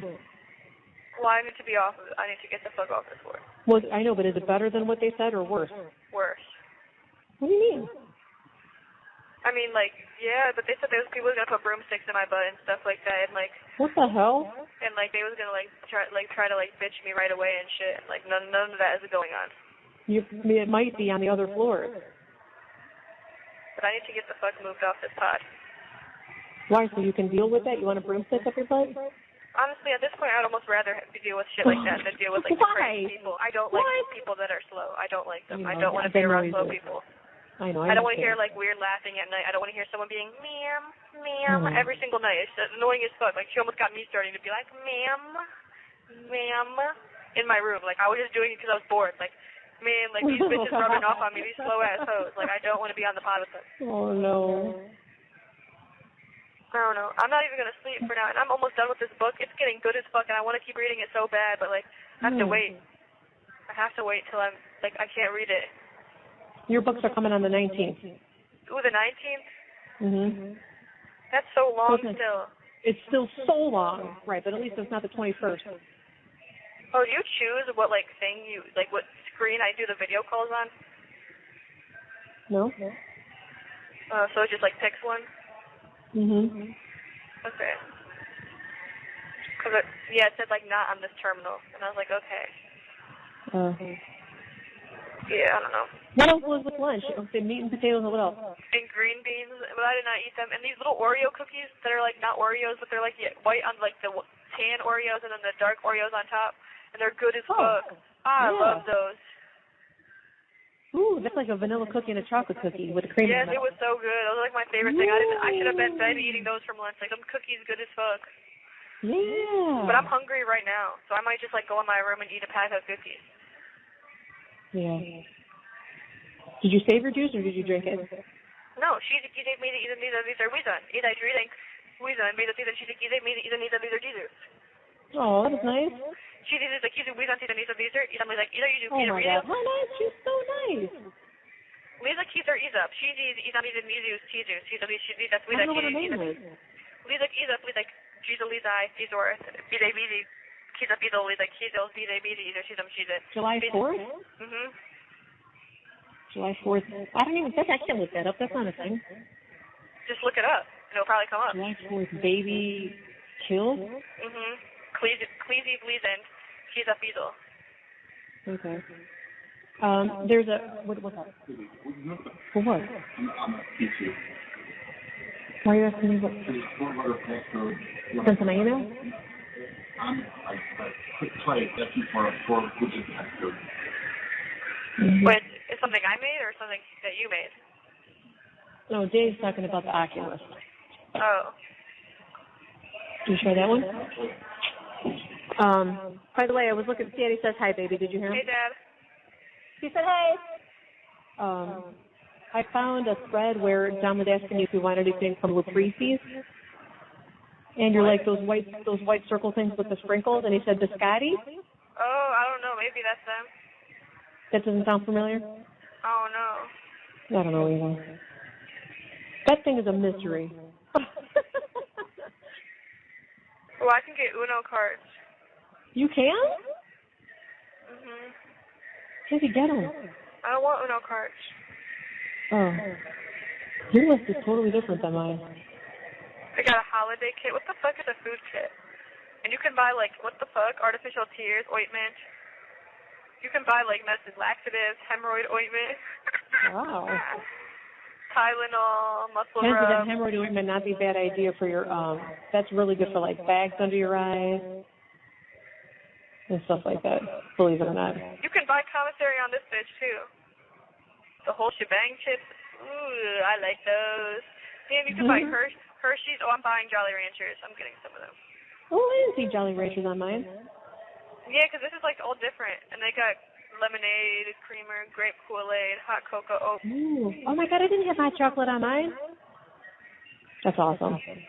Well, I need to be off of it. I need to get the fuck off this floor. Well, I know, but is it better than what they said or worse? Worse. What do you mean? I mean, like, yeah, but they said there was people going to put broomsticks in my butt and stuff like that, and, like... What the hell? And, like, they was going to, like, try to, like, bitch me right away and shit. And, like, none of that is going on. It might be on the other floor. But I need to get the fuck moved off this pod. Why? So you can deal with that? You want a broomstick up your butt? Honestly, at this point, I'd almost rather deal with shit like that than deal with, like, crazy people. I don't like people that are slow. I don't like them. I don't want to be around slow people. I know. I don't want to hear, like, weird laughing at night. I don't want to hear someone being, ma'am, every single night. It's annoying as fuck. Like, she almost got me starting to be like, ma'am, in my room. Like, I was just doing it because I was bored. Like, man, like, these bitches rubbing off on me, these slow-ass hoes. Like, I don't want to be on the pod with them. Oh, no. I don't know. I'm not even going to sleep for now, and I'm almost done with this book. It's getting good as fuck, and I want to keep reading it so bad, but, like, I have to wait. I have to wait till I'm, like, I can't read it. Your books are coming on the 19th. Ooh, the 19th? That's so long still. It's still so long. Right, but at least it's not the 21st. Oh, do you choose what, like, thing you, like, what screen I do the video calls on? No. So it just, like, picks one? Okay. Cause it said, like, not on this terminal. And I was like, okay. Yeah, I don't know. What else was with lunch? Okay, meat and potatoes and what else? And green beans, but I did not eat them. And these little Oreo cookies that are, like, not Oreos, but they're, like, white on, like, the tan Oreos and then the dark Oreos on top. And they're good as fuck. I love those. Ooh, that's like a vanilla cookie and a chocolate cookie with a cream. Yes, it was so good. Those are, like, my favorite thing. I should have been eating those from lunch. Like, them cookies good as fuck. Yeah. But I'm hungry right now, so I might just, like, go in my room and eat a pack of cookies. Yeah. Did you save your juice or did you drink it? No, she gave me either these or Wizan. Either I drink Wizan, but either she gave me either these or these. Oh, that's nice. She did like either Wizan, either these or these. I'm like either you do either read it. Oh, nice. She's so nice. Lisa Keither Izap. She's either Mizus Tizu. She's that's Lisa. I don't know what her name is. Lisa Izap. Like she's a Lisa. She's or Bide Bizi. 기자 삐돌이, like 기자 비대 비대 이제 시점 시대. July 4th? Mhm. July 4th. I don't even think I can look that up. That's not a thing. Just look it up. It'll probably come up. July 4th, baby killed? Mhm. Cleasy Bleasant. Giza Beetle. Okay. There's a what's that? For what? Why are you asking me what? Sent to my email? Wait, is something I made or something that you made? No, Dave's talking about the Oculus. Oh. Did you try that one? By the way, I was looking. Daddy says hi, baby. Did you hear him? Hey, Dad. He said hey. I found a thread where John was asking you if you wanted anything from with Reese's, and you're like those white circle things with the sprinkles, and he said biscotti. Oh, I don't know. Maybe that's them. That doesn't sound familiar. Oh no. I don't know either. That thing is a mystery. Well, I can get Uno cards. You can? Mhm. Where'd you get them? I don't want Uno cards. Oh. Your list is totally different than mine. They got a holiday kit. What the fuck is a food kit? And you can buy, like, what the fuck? Artificial tears, ointment. You can buy, like, medicine, laxatives, hemorrhoid ointment. Wow. Tylenol, muscle Kenzie, that rub. hemorrhoid ointment not be a bad idea for your, that's really good for, like, bags under your eyes and stuff like that, believe it or not. You can buy commissary on this bitch, too. The whole shebang chips. Ooh, I like those. Damn, you can buy Hershey's. Oh, I'm buying Jolly Ranchers. I'm getting some of them. Oh, I didn't see Jolly Ranchers on mine. Yeah, because this is, like, all different. And they got lemonade, creamer, grape Kool-Aid, hot cocoa, oat. Ooh. Oh, my God, I didn't have hot chocolate on mine. That's awesome. And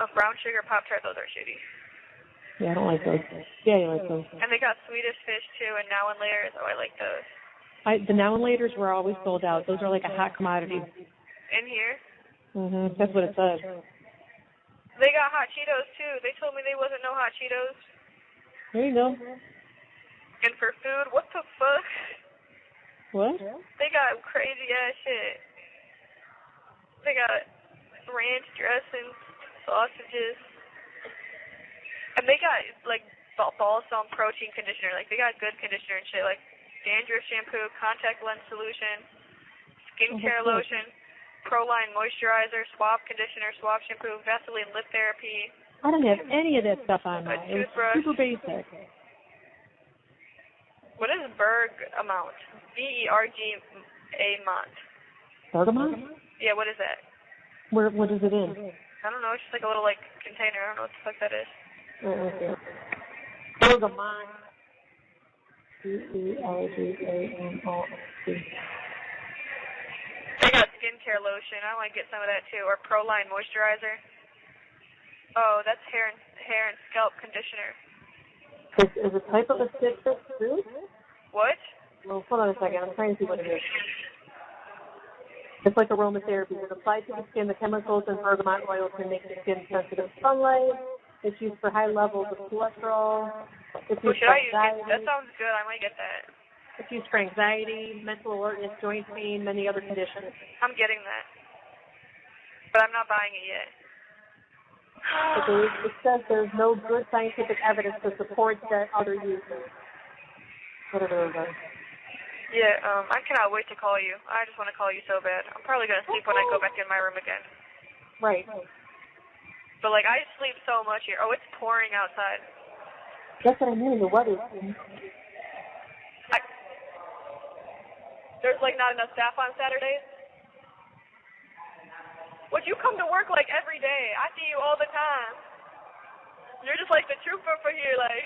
a brown sugar Pop-Tart. Those are shitty. Yeah, I don't like those. Yeah, you like those. And they got Swedish fish, too, and now in layers. Oh, I like those. The now and laters were always sold out. Those are like a hot commodity. In here? Mhm. That's what it said. They got hot Cheetos, too. They told me they wasn't no hot Cheetos. There you go. And for food, what the fuck? What? They got crazy ass shit. They got ranch dressing, sausages. And they got, like, balsam protein conditioner. Like, they got good conditioner and shit. Like, dandruff shampoo, contact lens solution, skincare lotion, Proline moisturizer, swab conditioner, swab shampoo, Vaseline lip therapy. I don't have any of that stuff on mine. It was toothbrush. super basic. What is Berg amount? Bergamot. Bergamot? Yeah, what is that? What is it in? I don't know. It's just like a little, like, container. I don't know what the fuck that is. Bergamot. Bergamot. They got skincare lotion. I want to get some of that too. Or Proline moisturizer. Oh, that's hair and scalp conditioner. Is it type of a citrus fruit? What? Well, hold on a second. I'm trying to see what it is. It's like aromatherapy. When applied to the skin, the chemicals in bergamot oil can make the skin sensitive to sunlight. It's used for high levels of cholesterol. It's used Should for I use it? anxiety. That sounds good. I might get that. It's used for anxiety, mental alertness, joint pain, many other conditions. I'm getting that. But I'm not buying it yet. It says there's no good scientific evidence to support that other uses. Whatever it is. Yeah, I cannot wait to call you. I just want to call you so bad. I'm probably going to sleep when I go back in my room again. Right. But, like, I sleep so much here. Oh, it's pouring outside. That's what I mean. The weather. There's, like, not enough staff on Saturdays? Would you come to work, like, every day? I see you all the time. You're just, like, the trooper for here, like.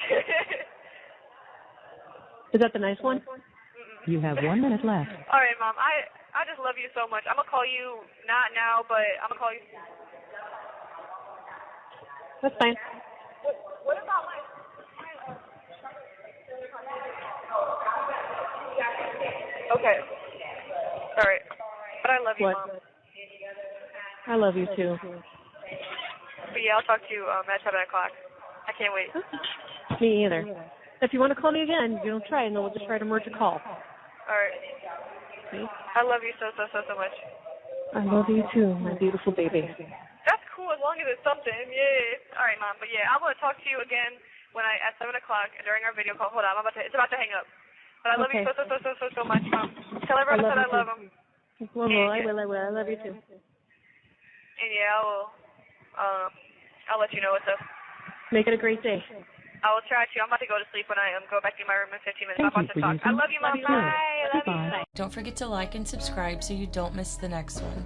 Is that the nice one? You have 1 minute left. All right, Mom. I just love you so much. I'm going to call you, not now, but I'm going to call you. That's fine. What about my... Okay. All right. But I love you, What? Mom. I love you too. But yeah, I'll talk to you at 7 o'clock. I can't wait. Me either. If you want to call me again, try, and then we'll just try to merge a call. All right. Okay. I love you so much. I love you too, my beautiful baby. That's cool as long as it's something. Yeah. All right, Mom. But yeah, I'm gonna talk to you again at 7 o'clock during our video call. Hold on, it's about to hang up. But I love you so much, Mom. Tell everyone that I love them. Well, I will. I love you too. And yeah, I will. I'll let you know what's up. Make it a great day. I will try to. I'm about to go to sleep when I go back to my room in 15 minutes. I'm about to talk. I love you, Mom. Bye. I love you. Don't forget to like and subscribe so you don't miss the next one.